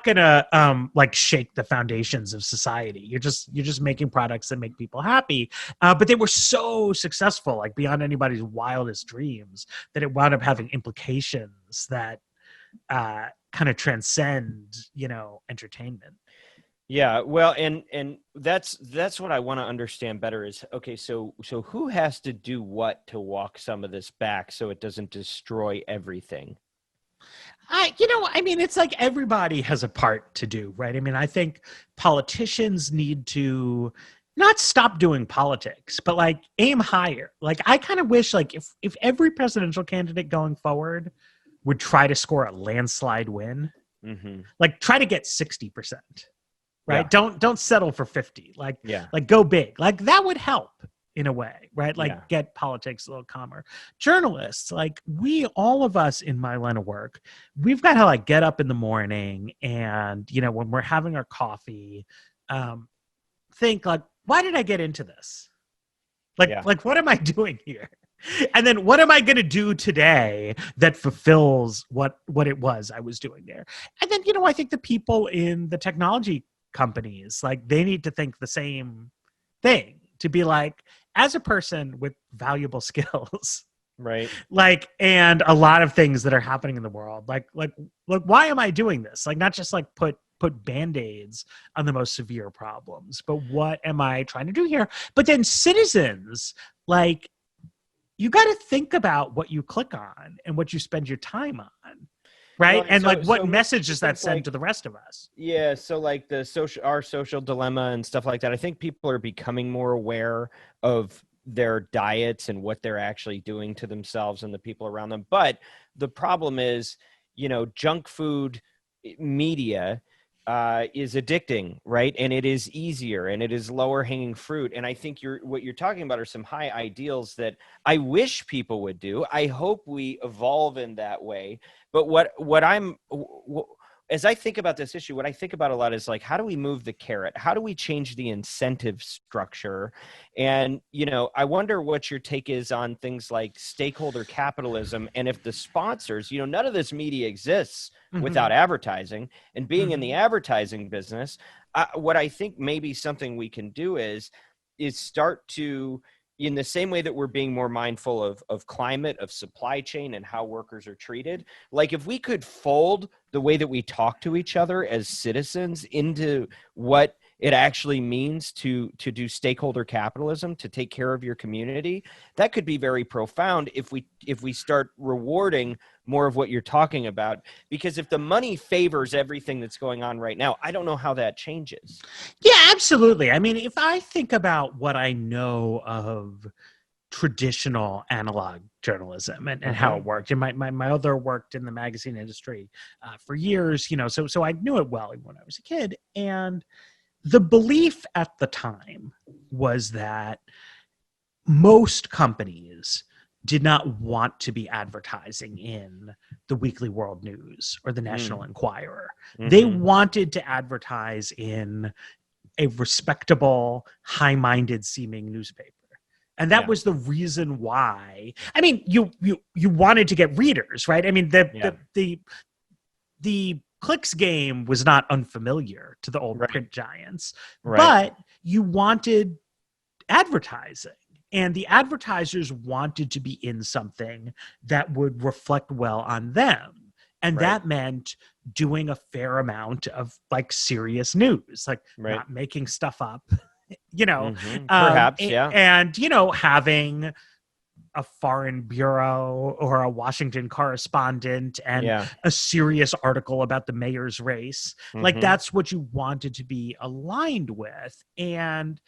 gonna like shake the foundations of society. You're just making products that make people happy. But they were so successful, like beyond anybody's wildest dreams, that it wound up having implications that kind of transcend, entertainment. Yeah, well, and that's what I want to understand better is, okay, so who has to do what to walk some of this back so it doesn't destroy everything? It's like everybody has a part to do, right? I mean, I think politicians need to not stop doing politics, but like aim higher. Like I kind of wish like if every presidential candidate going forward would try to score a landslide win, Like try to get 60%, right? Yeah. Don't settle for 50. Like Yeah. go big. Like that would help in a way, right? Like Yeah. get politics a little calmer. Journalists, like all of us in my line of work, we've got to like get up in the morning and, you know, when we're having our coffee, think like, why did I get into this? Like what am I doing here? And then what am I going to do today that fulfills what it was I was doing there? And then, you know, I think the people in the technology companies, like they need to think the same thing, to be like, as a person with valuable skills, Right. like, and a lot of things that are happening in the world, like why am I doing this? Like, not just like put band-aids on the most severe problems, but what am I trying to do here? But then citizens, like, you got to think about what you click on and what you spend your time on, right? Well, and so- like, what so message does that things send like- to the rest of us? Yeah, so like our social dilemma and stuff like that. I think people are becoming more aware of their diets and what they're actually doing to themselves and the people around them. But the problem is, you know, junk food media is addicting, right? And it is easier and it is lower hanging fruit. And I think what you're talking about are some high ideals that I wish people would do. I hope we evolve in that way. But as I think about this issue, what I think about a lot is like, how do we move the carrot? How do we change the incentive structure? And, you know, I wonder what your take is on things like stakeholder capitalism. And if the sponsors, you know, none of this media exists without advertising, and being in the advertising business, what I think maybe something we can do is start to, in the same way that we're being more mindful of climate, of supply chain, and how workers are treated, like if we could fold the way that we talk to each other as citizens into what it actually means to do stakeholder capitalism, to take care of your community, that could be very profound if we start rewarding more of what you're talking about. Because if the money favors everything that's going on right now, I don't know how that changes. Yeah, absolutely. I mean, if I think about what I know of traditional analog journalism and how it worked, and my mother worked in the magazine industry for years, you know, so I knew it well when I was a kid. And the belief at the time was that most companies did not want to be advertising in the Weekly World News or the National Enquirer. They wanted to advertise in a respectable, high-minded seeming newspaper. And that was the reason why. I mean, you wanted to get readers, right? I mean, the clicks game was not unfamiliar to the old print giants, but you wanted advertising. And the advertisers wanted to be in something that would reflect well on them. And that meant doing a fair amount of like serious news, like not making stuff up, you know, perhaps, and, you know, having a foreign bureau or a Washington correspondent and a serious article about the mayor's race. Like that's what you wanted to be aligned with. And,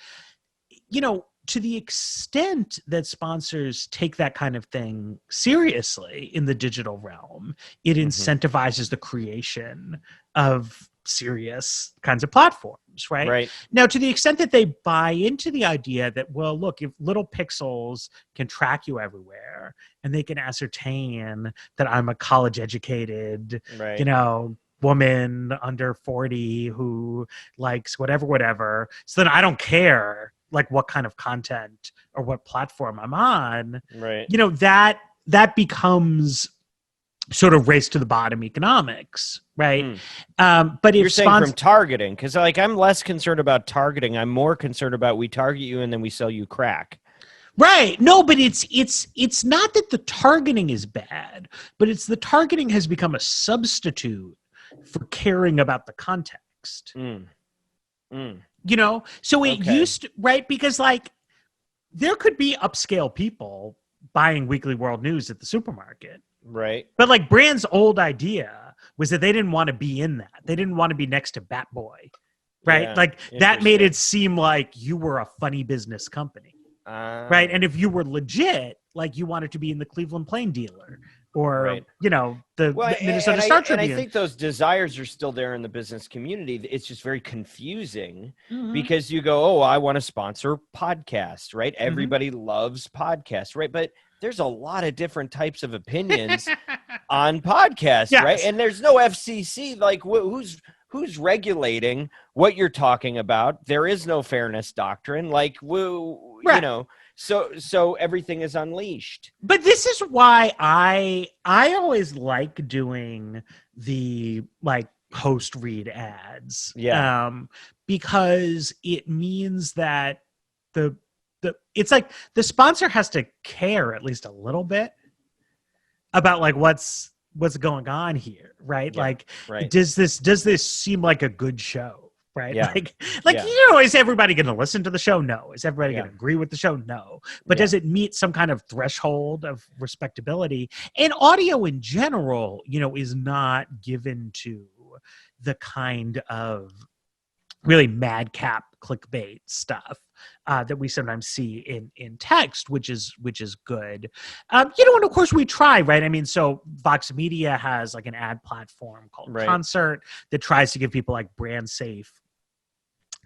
you know, to the extent that sponsors take that kind of thing seriously in the digital realm, it incentivizes the creation of serious kinds of platforms, right? Now, to the extent that they buy into the idea that, well, look, if little pixels can track you everywhere and they can ascertain that I'm a college-educated, you know, woman under 40 who likes whatever, so then I don't care like what kind of content or what platform I'm on, you know, that becomes sort of race to the bottom economics, right? But if you're saying from targeting, because like I'm less concerned about targeting, I'm more concerned about we target you and then we sell you crack. Right. No, but it's not that the targeting is bad, but it's the targeting has become a substitute for caring about the context. You know, so it used to, right? Because like there could be upscale people buying Weekly World News at the supermarket. Right. But like Brand's old idea was that they didn't want to be in that. They didn't want to be next to Bat Boy. Right. Yeah, like that made it seem like you were a funny business company. Right. And if you were legit, like you wanted to be in the Cleveland Plain Dealer. or Right. the Minnesota Star Tribune. And I think those desires are still there in the business community. It's just very confusing because you go, oh, I want to sponsor podcasts, right? Everybody loves podcasts, right? But there's a lot of different types of opinions on podcasts, right? And there's no FCC. Like, who's regulating what you're talking about? There is no fairness doctrine. Like, so everything is unleashed. But this is why I always like doing the host read ads. Yeah. Because it means that it's like the sponsor has to care at least a little bit about what's going on here, right? Right. Does this seem like a good show? Right. Yeah. Is everybody going to listen to the show? No. Is everybody going to agree with the show? No. But does it meet some kind of threshold of respectability? And audio in general, is not given to the kind of really madcap clickbait stuff that we sometimes see in text, which is good. And of course we try, right? I mean, so Vox Media has an ad platform called Concert that tries to give people brand safe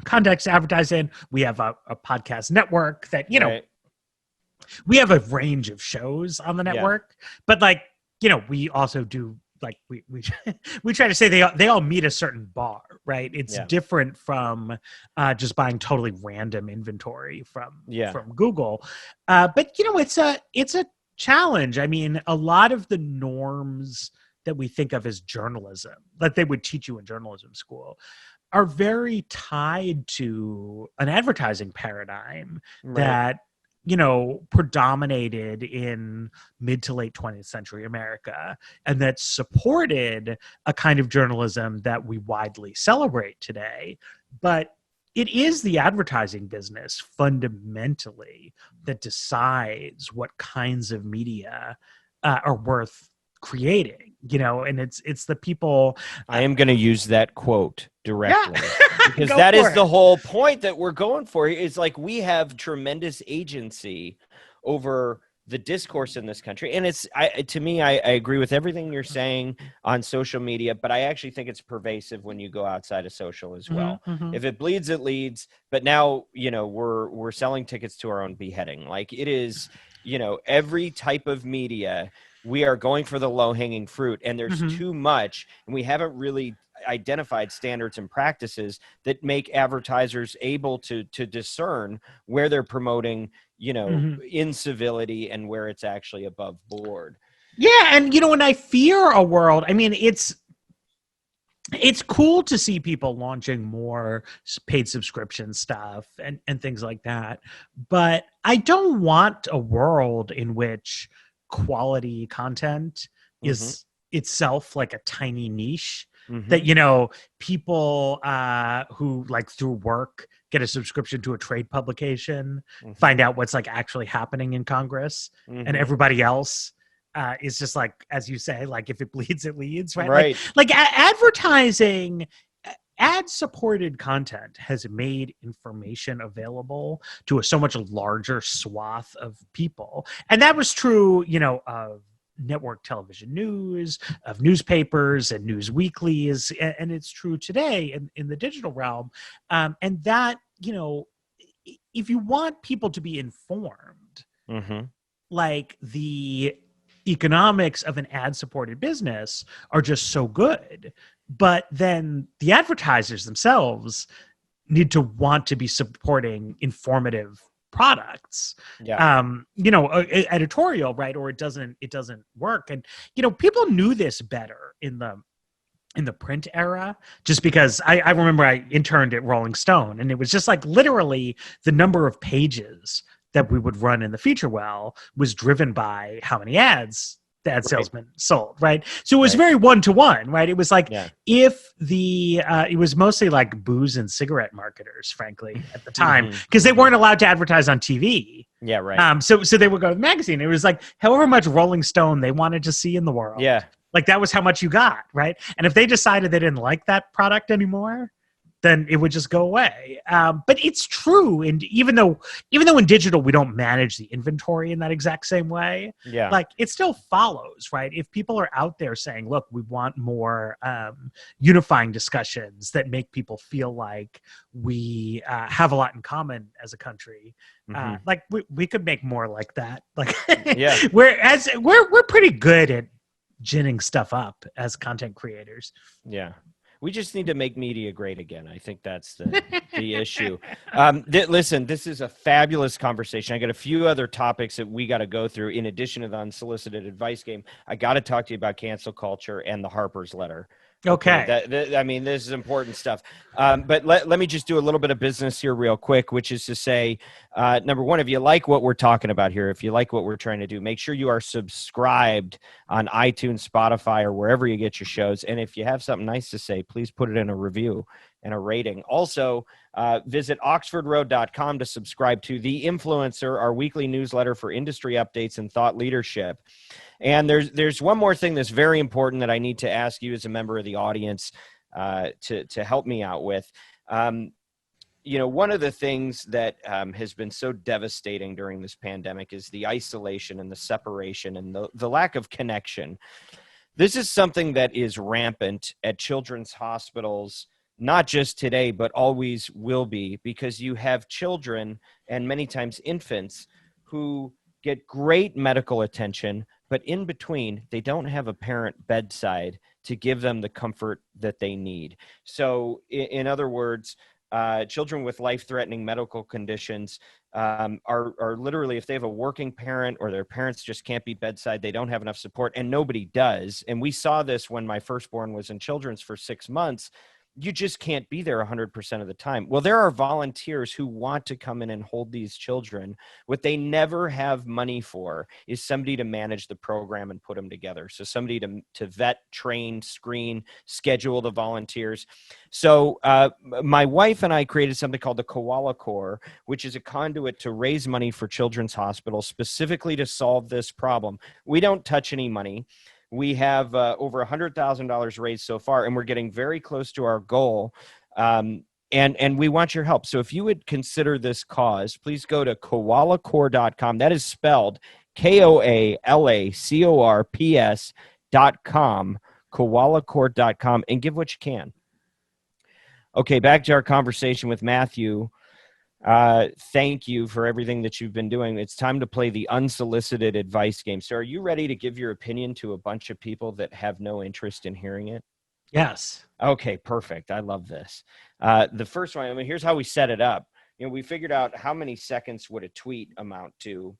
context to advertise in. We have a podcast network that, we have a range of shows on the network, but we also do we try to say they all meet a certain bar, right? It's different from just buying totally random inventory from Google. But it's a challenge. I mean, a lot of the norms that we think of as journalism, that they would teach you in journalism school, are very tied to an advertising paradigm that predominated in mid to late 20th century America, and that supported a kind of journalism that we widely celebrate today. But it is the advertising business fundamentally that decides what kinds of media are worth creating, and it's the people. I am going to use that quote directly because that is the whole point that we're going for. Is we have tremendous agency over the discourse in this country. And I agree with everything you're saying on social media, but I actually think it's pervasive when you go outside of social as well. If it bleeds, it leads. But now, we're selling tickets to our own beheading. It is, every type of media, we are going for the low-hanging fruit, and there's too much, and we haven't really identified standards and practices that make advertisers able to discern where they're promoting, incivility and where it's actually above board. Yeah, and when I fear a world, I mean, it's cool to see people launching more paid subscription stuff and things like that, but I don't want a world in which quality content is itself a tiny niche that people who through work get a subscription to a trade publication find out what's actually happening in Congress, and everybody else is just as you say, if it bleeds, it leads, right? Advertising, ad-supported content has made information available to a so much larger swath of people. And that was true, of network television news, of newspapers and news weeklies, and it's true today in the digital realm. And that, if you want people to be informed, the economics of an ad-supported business are just so good. But then the advertisers themselves need to want to be supporting informative products, editorial, right? Or it doesn't work. And, people knew this better in the print era, just because I remember I interned at Rolling Stone, and it was just literally the number of pages that we would run in the feature well was driven by how many ads the ad salesman sold, right? So it was very one-to-one, right? It was if it was mostly booze and cigarette marketers, frankly, at the time, because they weren't allowed to advertise on TV. Yeah, right. So they would go to the magazine. It was however much Rolling Stone they wanted to see in the world. Yeah. That was how much you got, right? And if they decided they didn't like that product anymore, then it would just go away. But it's true. And even though in digital, we don't manage the inventory in that exact same way, Yeah. like it still follows, right? If people are out there saying, look, we want more unifying discussions that make people feel like we have a lot in common as a country, like we could make more like that. Like, Yeah. we're pretty good at ginning stuff up as content creators. Yeah. We just need to make media great again. I think that's the issue. Listen, this is a fabulous conversation. I got a few other topics that we got to go through in addition to the unsolicited advice game. I got to talk to you about cancel culture and the Harper's letter. Okay. I mean, this is important stuff. But let me just do a little bit of business here real quick, which is to say, number one, if you like what we're talking about here, if you like what we're trying to do, make sure you are subscribed on iTunes, Spotify, or wherever you get your shows. And if you have something nice to say, please put it in a review and a rating. Also, visit oxfordroad.com to subscribe to The Influencer, our weekly newsletter for industry updates and thought leadership. And there's one more thing that's very important that I need to ask you as a member of the audience to help me out with. One of the things that has been so devastating during this pandemic is the isolation and the separation and the lack of connection. This is something that is rampant at children's hospitals, not just today, but always will be, because you have children and many times infants who get great medical attention, but in between, they don't have a parent bedside to give them the comfort that they need. So in other words, children with life-threatening medical conditions are literally, if they have a working parent or their parents just can't be bedside, they don't have enough support, and nobody does. And we saw this when my firstborn was in children's for 6 months. You just can't be there 100% of the time. Well, there are volunteers who want to come in and hold these children. What they never have money for is somebody to manage the program and put them together. So somebody to vet, train, screen, schedule the volunteers. So my wife and I created something called the Koala Corps, which is a conduit to raise money for children's hospitals, specifically to solve this problem. We don't touch any money. We have over $100,000 raised so far, and we're getting very close to our goal. And we want your help. So if you would consider this cause, please go to koalacorps.com. That is spelled KOALACORPS.com, koalacorps.com, and give what you can. Okay, back to our conversation with Matthew. Thank you for everything that you've been doing. It's time to play the unsolicited advice game. So are you ready to give your opinion to a bunch of people that have no interest in hearing it? Yes. Okay, perfect. I love this. The first one, here's how we set it up. We figured out how many seconds would a tweet amount to,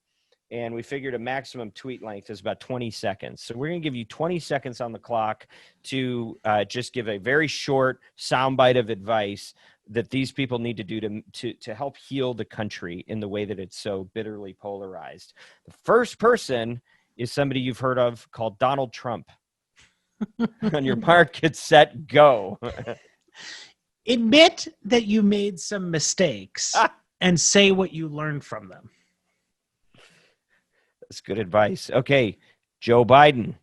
and we figured a maximum tweet length is about 20 seconds. So we're going to give you 20 seconds on the clock to just give a very short soundbite of advice that these people need to do to help heal the country in the way that it's so bitterly polarized. The first person is somebody you've heard of called Donald Trump. On your mark, get set, go. Admit that you made some mistakes and say what you learned from them. That's good advice. Okay, Joe Biden.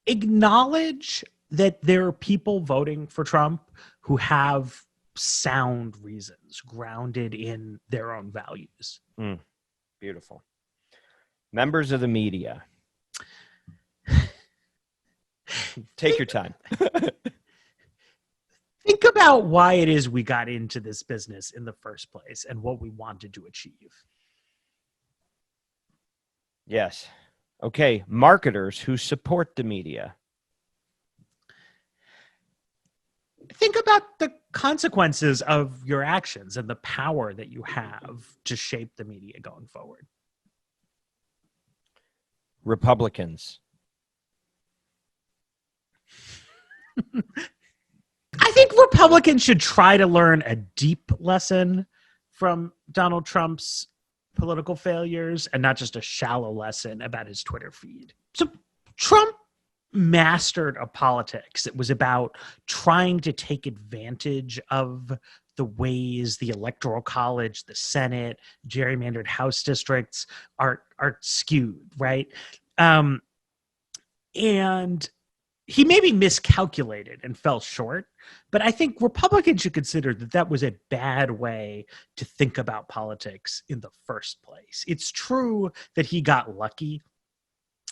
Acknowledge that there are people voting for Trump who have sound reasons grounded in their own values. Beautiful. Members of the media. Take your time. Think about why it is we got into this business in the first place and what we wanted to achieve. Yes. Okay, marketers who support the media. Think about the consequences of your actions and the power that you have to shape the media going forward. Republicans. I think Republicans should try to learn a deep lesson from Donald Trump's political failures and not just a shallow lesson about his Twitter feed. So Trump mastered a politics that was about trying to take advantage of the ways the Electoral College, the Senate, gerrymandered House districts are skewed, right? And he maybe miscalculated and fell short, but I think Republicans should consider that that was a bad way to think about politics in the first place. It's true that he got lucky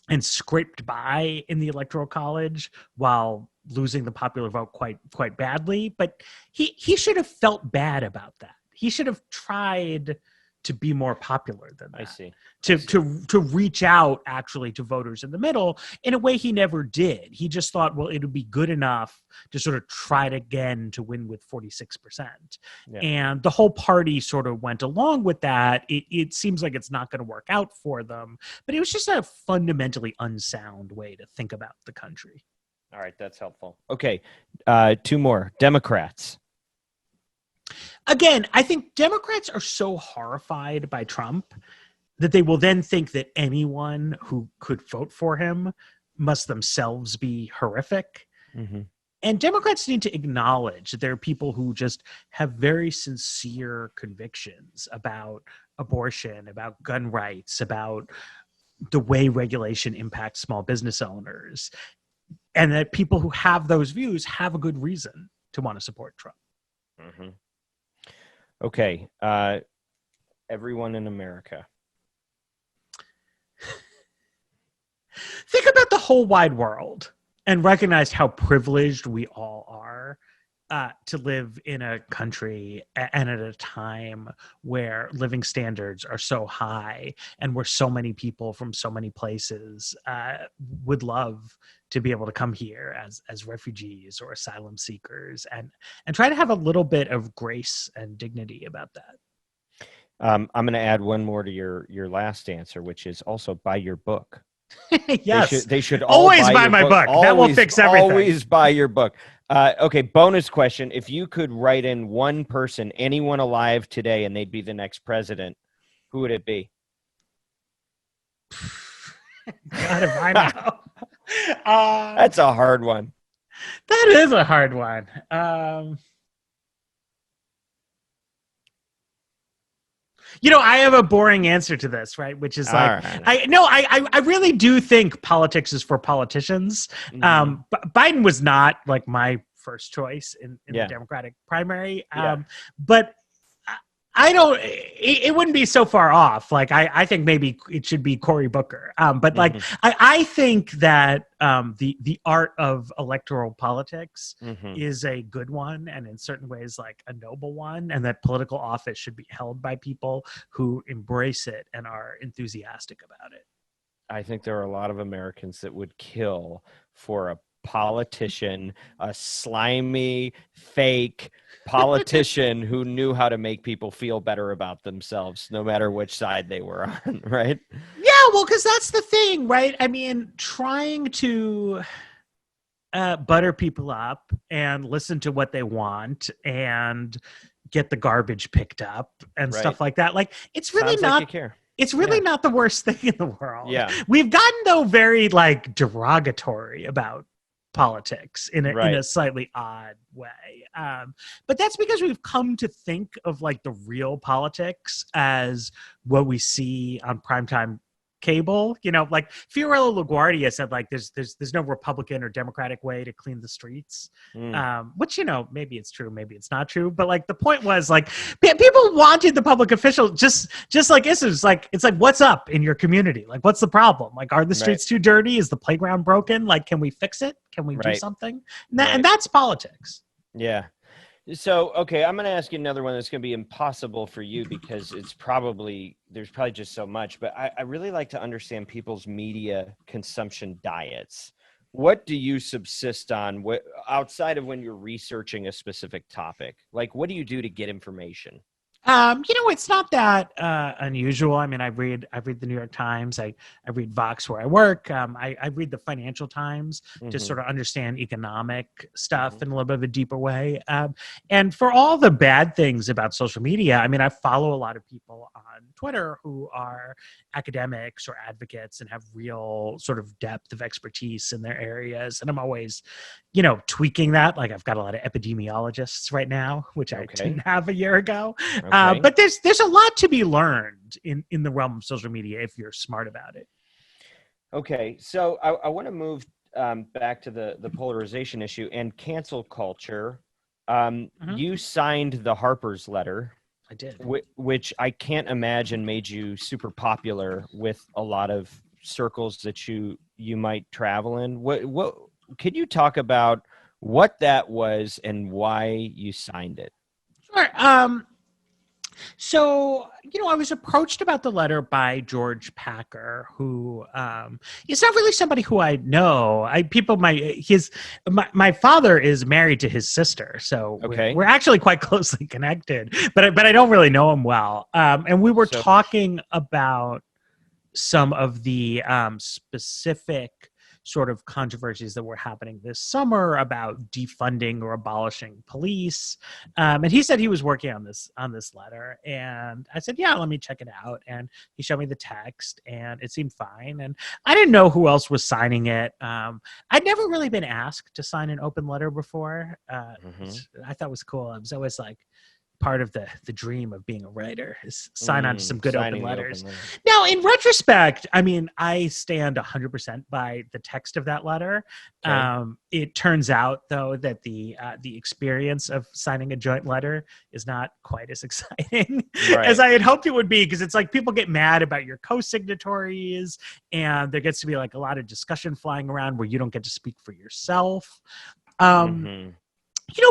and scraped by in the Electoral College while losing the popular vote quite badly, but he should have felt bad about that. He should have tried to be more popular than that. I see. To reach out actually to voters in the middle in a way he never did. He just thought, well, it would be good enough to sort of try it again to win with 46%. Yeah. And the whole party sort of went along with that. It seems like it's not going to work out for them, but it was just a fundamentally unsound way to think about the country. All right, that's helpful. Okay, two more. Democrats. Again, I think Democrats are so horrified by Trump that they will then think that anyone who could vote for him must themselves be horrific. Mm-hmm. And Democrats need to acknowledge that there are people who just have very sincere convictions about abortion, about gun rights, about the way regulation impacts small business owners, and that people who have those views have a good reason to want to support Trump. Mm-hmm. Okay, everyone in America. Think about the whole wide world and recognize how privileged we all are to live in a country and at a time where living standards are so high and where so many people from so many places would love to be able to come here as refugees or asylum seekers and try to have a little bit of grace and dignity about that. I'm going to add one more to your last answer, which is also buy your book. Yes, they should always buy my book. That will fix everything. Always buy your book. Okay, bonus question. If you could write in one person, anyone alive today, and they'd be the next president, who would it be? God, if I know. That's a hard one. That is a hard one. I have a boring answer to this, right? Which is like, right. I really do think politics is for politicians. Mhm. Biden was not like my first choice in the Democratic primary. But I don't, it wouldn't be so far off. Like, I think maybe it should be Cory Booker. But like, I think that the art of electoral politics is a good one, and in certain ways, like a noble one, and that political office should be held by people who embrace it and are enthusiastic about it. I think there are a lot of Americans that would kill for a politician, a slimy, fake politician who knew how to make people feel better about themselves, no matter which side they were on, right? Yeah, well, because that's the thing, right? I mean, trying to butter people up and listen to what they want and get the garbage picked up and stuff like that. Like, it's really Sounds not. like you care. It's really not the worst thing in the world. Yeah. We've gotten, though, very like derogatory about politics in a slightly odd way. But that's because we've come to think of like the real politics as what we see on primetime cable. Like Fiorello LaGuardia said, like there's no Republican or Democratic way to clean the streets. Which maybe it's true, maybe it's not true. But like the point was, like people wanted the public official just like this is like, it's like, what's up in your community? Like, what's the problem? Like, are the streets too dirty? Is the playground broken? Like, can we fix it? Can we do something? And that's politics. Yeah. So, okay, I'm going to ask you another one that's going to be impossible for you because there's probably just so much, but I really like to understand people's media consumption diets. What do you subsist on outside of when you're researching a specific topic? Like, what do you do to get information? It's not that unusual. I mean, I read the New York Times. I read Vox where I work. I read the Financial Times to sort of understand economic stuff in a little bit of a deeper way. And for all the bad things about social media, I mean, I follow a lot of people on Twitter who are academics or advocates and have real sort of depth of expertise in their areas. And I'm always, tweaking that. Like, I've got a lot of epidemiologists right now, which I didn't have a year ago. But there's a lot to be learned in the realm of social media if you're smart about it. Okay, so I want to move back to the polarization issue and cancel culture. Mhm. You signed the Harper's letter. I did. Which I can't imagine made you super popular with a lot of circles that you might travel in. What could you talk about what that was and why you signed it? Sure. So, I was approached about the letter by George Packer, who is not really somebody who I know. My father is married to his sister, so Okay. we're actually quite closely connected. But I don't really know him well. And we were talking about some of the specific sort of controversies that were happening this summer about defunding or abolishing police. And he said he was working on this letter. And I said, yeah, let me check it out. And he showed me the text and it seemed fine. And I didn't know who else was signing it. I'd never really been asked to sign an open letter before. I thought it was cool. I was always like, part of the dream of being a writer is sign on to some good open letters. Now, in retrospect, I mean, I stand 100% by the text of that letter. Okay. It turns out, though, that the experience of signing a joint letter is not quite as exciting as I had hoped it would be, because it's like people get mad about your co-signatories, and there gets to be like a lot of discussion flying around where you don't get to speak for yourself.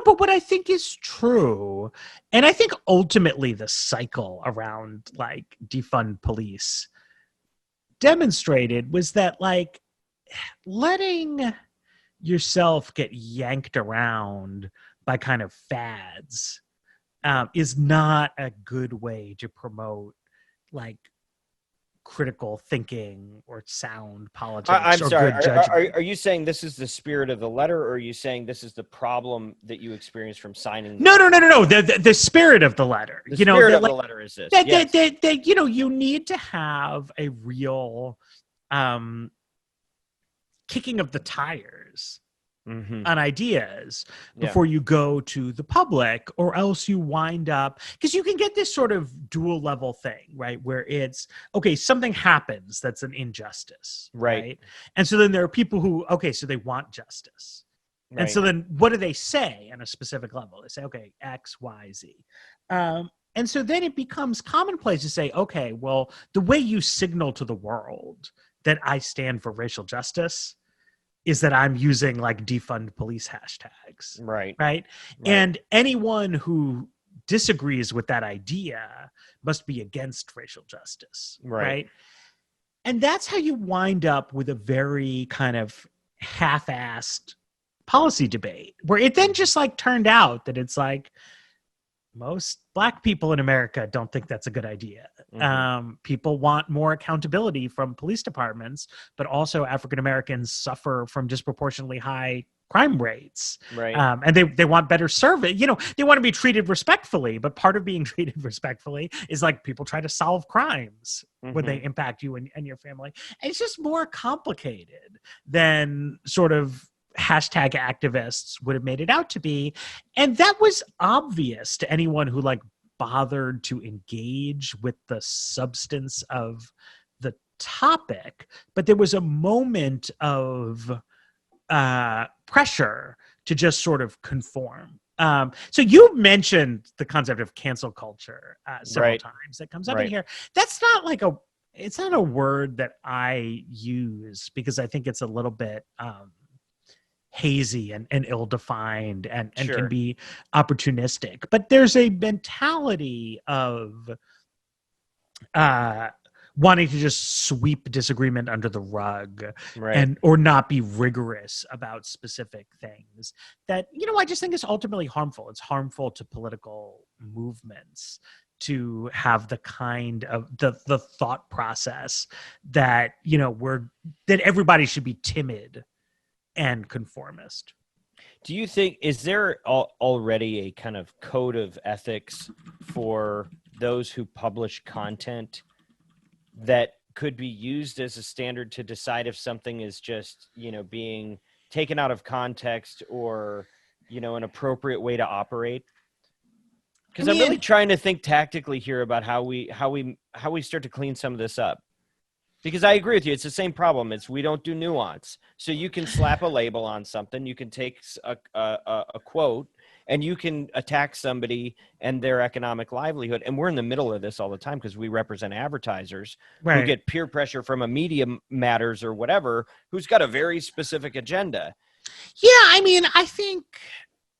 But what I think is true, and I think ultimately the cycle around like defund police demonstrated, was that like letting yourself get yanked around by kind of fads is not a good way to promote like critical thinking or sound politics. I'm sorry. Good judgment. Are you saying this is the spirit of the letter, or are you saying this is the problem that you experienced from signing? No. The spirit of the letter. The spirit of the letter is this. That you need to have a real kicking of the tires on ideas before you go to the public, or else you wind up, because you can get this sort of dual level thing, right? Where it's, okay, something happens that's an injustice, right? And so then there are people who, okay, so they want justice. Right. And so then what do they say on a specific level? They say, okay, X, Y, Z. And so then it becomes commonplace to say, okay, well, the way you signal to the world that I stand for racial justice is that I'm using like defund police hashtags. Right. And anyone who disagrees with that idea must be against racial justice. Right. And that's how you wind up with a very kind of half-assed policy debate, where it then just like turned out that it's like, most Black people in America don't think that's a good idea. People want more accountability from police departments, but also African Americans suffer from disproportionately high crime rates. And they want better service. They want to be treated respectfully, but part of being treated respectfully is like people try to solve crimes when they impact you and your family. And it's just more complicated than sort of hashtag activists would have made it out to be. And that was obvious to anyone who like bothered to engage with the substance of the topic. But there was a moment of pressure to just sort of conform. So you mentioned the concept of cancel culture several times that comes up in here. That's not like it's not a word that I use, because I think it's a little bit hazy and ill-defined and can be opportunistic. But there's a mentality of wanting to just sweep disagreement under the rug or not be rigorous about specific things that, I just think is ultimately harmful. It's harmful to political movements to have the kind of the thought process that, that everybody should be timid and conformist. Do you think, is there already a kind of code of ethics for those who publish content that could be used as a standard to decide if something is just, being taken out of context or, an appropriate way to operate? Because I'm really trying to think tactically here about how we start to clean some of this up. Because I agree with you. It's the same problem. It's we don't do nuance. So you can slap a label on something. You can take a quote and you can attack somebody and their economic livelihood. And we're in the middle of this all the time because we represent advertisers who get peer pressure from a media matters or whatever, who's got a very specific agenda. Yeah, I mean, I think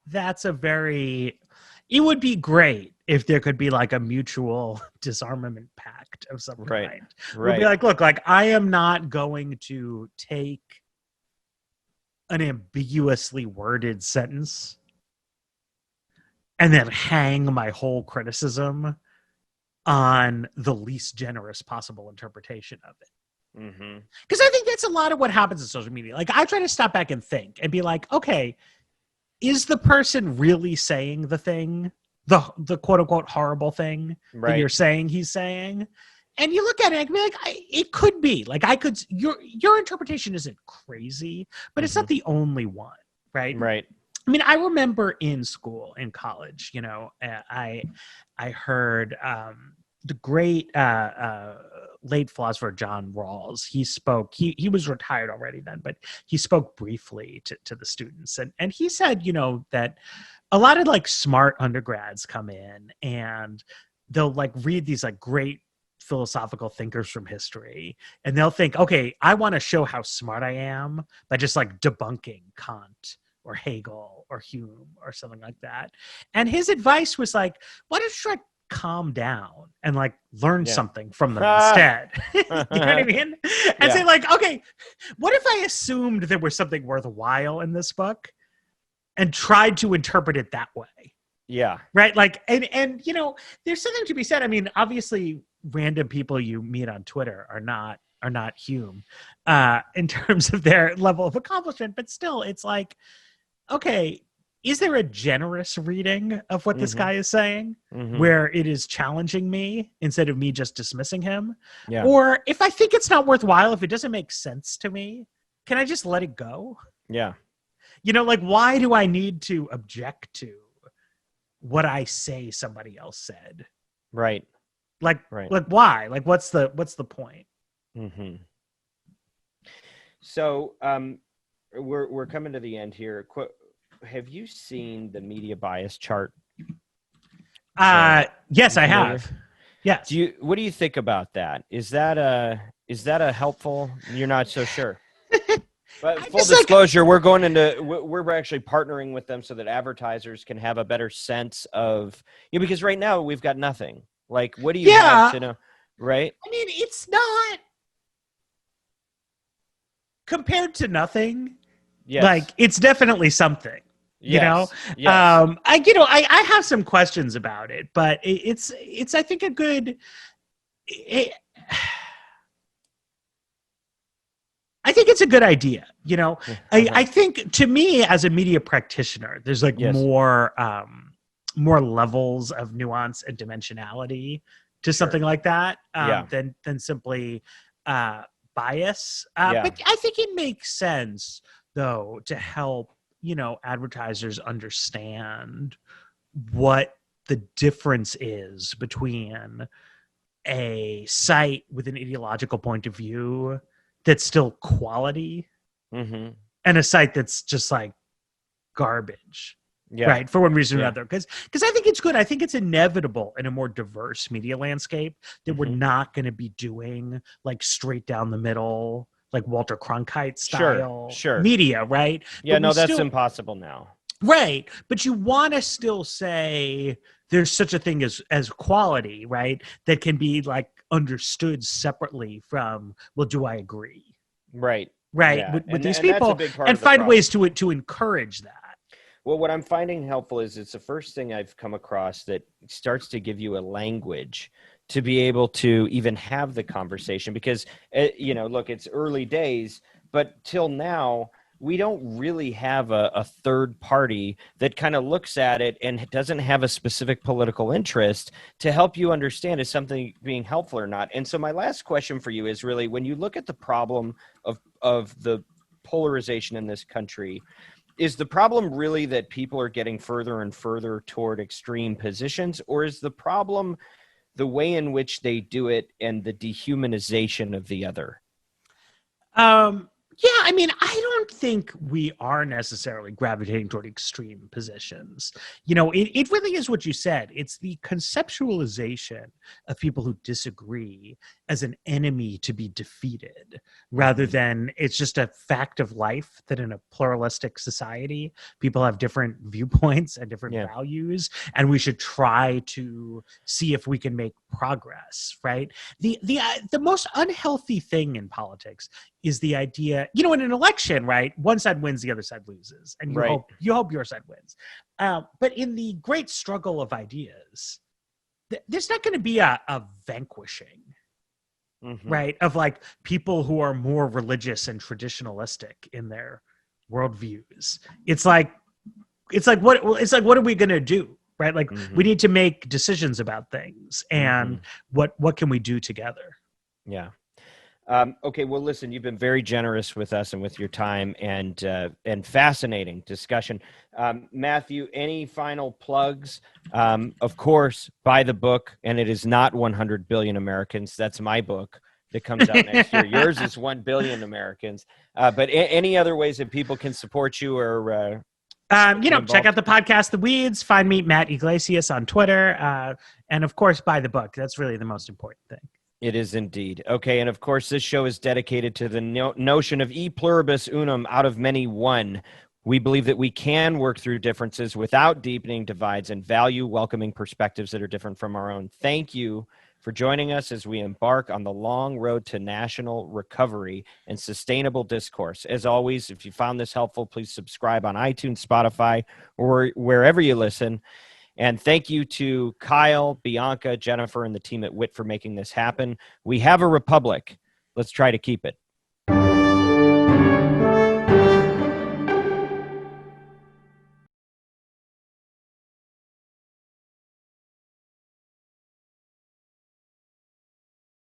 that's it would be great if there could be like a mutual disarmament pact of some kind. We'll be like, look, like I am not going to take an ambiguously worded sentence and then hang my whole criticism on the least generous possible interpretation of it. Because I think that's a lot of what happens in social media. Like I try to stop back and think and be like, okay, is the person really saying the thing, the quote unquote horrible thing that you're saying he's saying? And you look at it and be like, it could be. Like your interpretation isn't crazy, but it's not the only one, right? Right. I mean, I remember in school, in college, you know, I heard the great late philosopher John Rawls. He spoke. He was retired already then, but he spoke briefly to the students, and he said, you know, that a lot of like smart undergrads come in and they'll like read these like great philosophical thinkers from history, and they'll think, okay, I want to show how smart I am by just like debunking Kant or Hegel or Hume or something like that. And his advice was like, why don't you try calm down and like learn something from them instead? You know what I mean? And say like, okay, what if I assumed there was something worthwhile in this book and tried to interpret it that way? Yeah. Right. Like, and you know, there's something to be said. I mean, obviously random people you meet on Twitter are not Hume in terms of their level of accomplishment, but still it's like, okay, is there a generous reading of what this guy is saying where it is challenging me instead of me just dismissing him? Yeah. Or if I think it's not worthwhile, if it doesn't make sense to me, can I just let it go? Yeah. You know, like, why do I need to object to what I say somebody else said? Right. Like why? Like, what's the point? So we're coming to the end here. Have you seen the media bias chart? Yes, I have. Yes. What do you think about that? Is that a helpful? You're not so sure. But full disclosure, we're actually partnering with them so that advertisers can have a better sense of, because right now we've got nothing. Like, what do you have to know? Right? I mean, it's not compared to nothing. Yes. Like, it's definitely something. You know, I have some questions about it, but it's I think a good. I think it's a good idea. You know, I think to me as a media practitioner, there's like more levels of nuance and dimensionality to something like that than simply bias. But I think it makes sense though to help, advertisers understand what the difference is between a site with an ideological point of view that's still quality and a site that's just like garbage. Right. For one reason or another. Because I think it's good. I think it's inevitable in a more diverse media landscape that we're not going to be doing like straight down the middle, like Walter Cronkite style media, right? Yeah, but that's impossible now. Right. But you want to still say there's such a thing as quality, right? That can be like understood separately from, well, do I agree? Right. With these people and find ways to encourage that. Well, what I'm finding helpful is it's the first thing I've come across that starts to give you a language to be able to even have the conversation because, look, it's early days, but till now, we don't really have a third party that kind of looks at it and doesn't have a specific political interest to help you understand is something being helpful or not. And so my last question for you is really, when you look at the problem of the polarization in this country, is the problem really that people are getting further and further toward extreme positions, or is the problem the way in which they do it and the dehumanization of the other? Yeah, I mean, I don't think we are necessarily gravitating toward extreme positions. It really is what you said. It's the conceptualization of people who disagree as an enemy to be defeated, rather than it's just a fact of life that in a pluralistic society, people have different viewpoints and different values, and we should try to see if we can make progress, right? The most unhealthy thing in politics is the idea, in an election, right? One side wins, the other side loses, and you hope your side wins. But in the great struggle of ideas, there's not going to be a vanquishing, right? Of like people who are more religious and traditionalistic in their worldviews. It's like what are we going to do? Right? Like we need to make decisions about things, and what can we do together? Yeah. Okay, well, listen, you've been very generous with us and with your time and fascinating discussion. Matthew, any final plugs? Of course, buy the book, and it is not 100 billion Americans. That's my book that comes out next year. Yours is 1 billion Americans. But any other ways that people can support you or... check out the podcast, The Weeds. Find me, Matt Yglasias, on Twitter. And of course, buy the book. That's really the most important thing. It is indeed. Okay, and of course, this show is dedicated to the notion of e pluribus unum, out of many one. We believe that we can work through differences without deepening divides and value welcoming perspectives that are different from our own. Thank you for joining us as we embark on the long road to national recovery and sustainable discourse. As always, if you found this helpful, please subscribe on iTunes, Spotify, or wherever you listen. And thank you to Kyle, Bianca, Jennifer, and the team at WIT for making this happen. We have a republic. Let's try to keep it.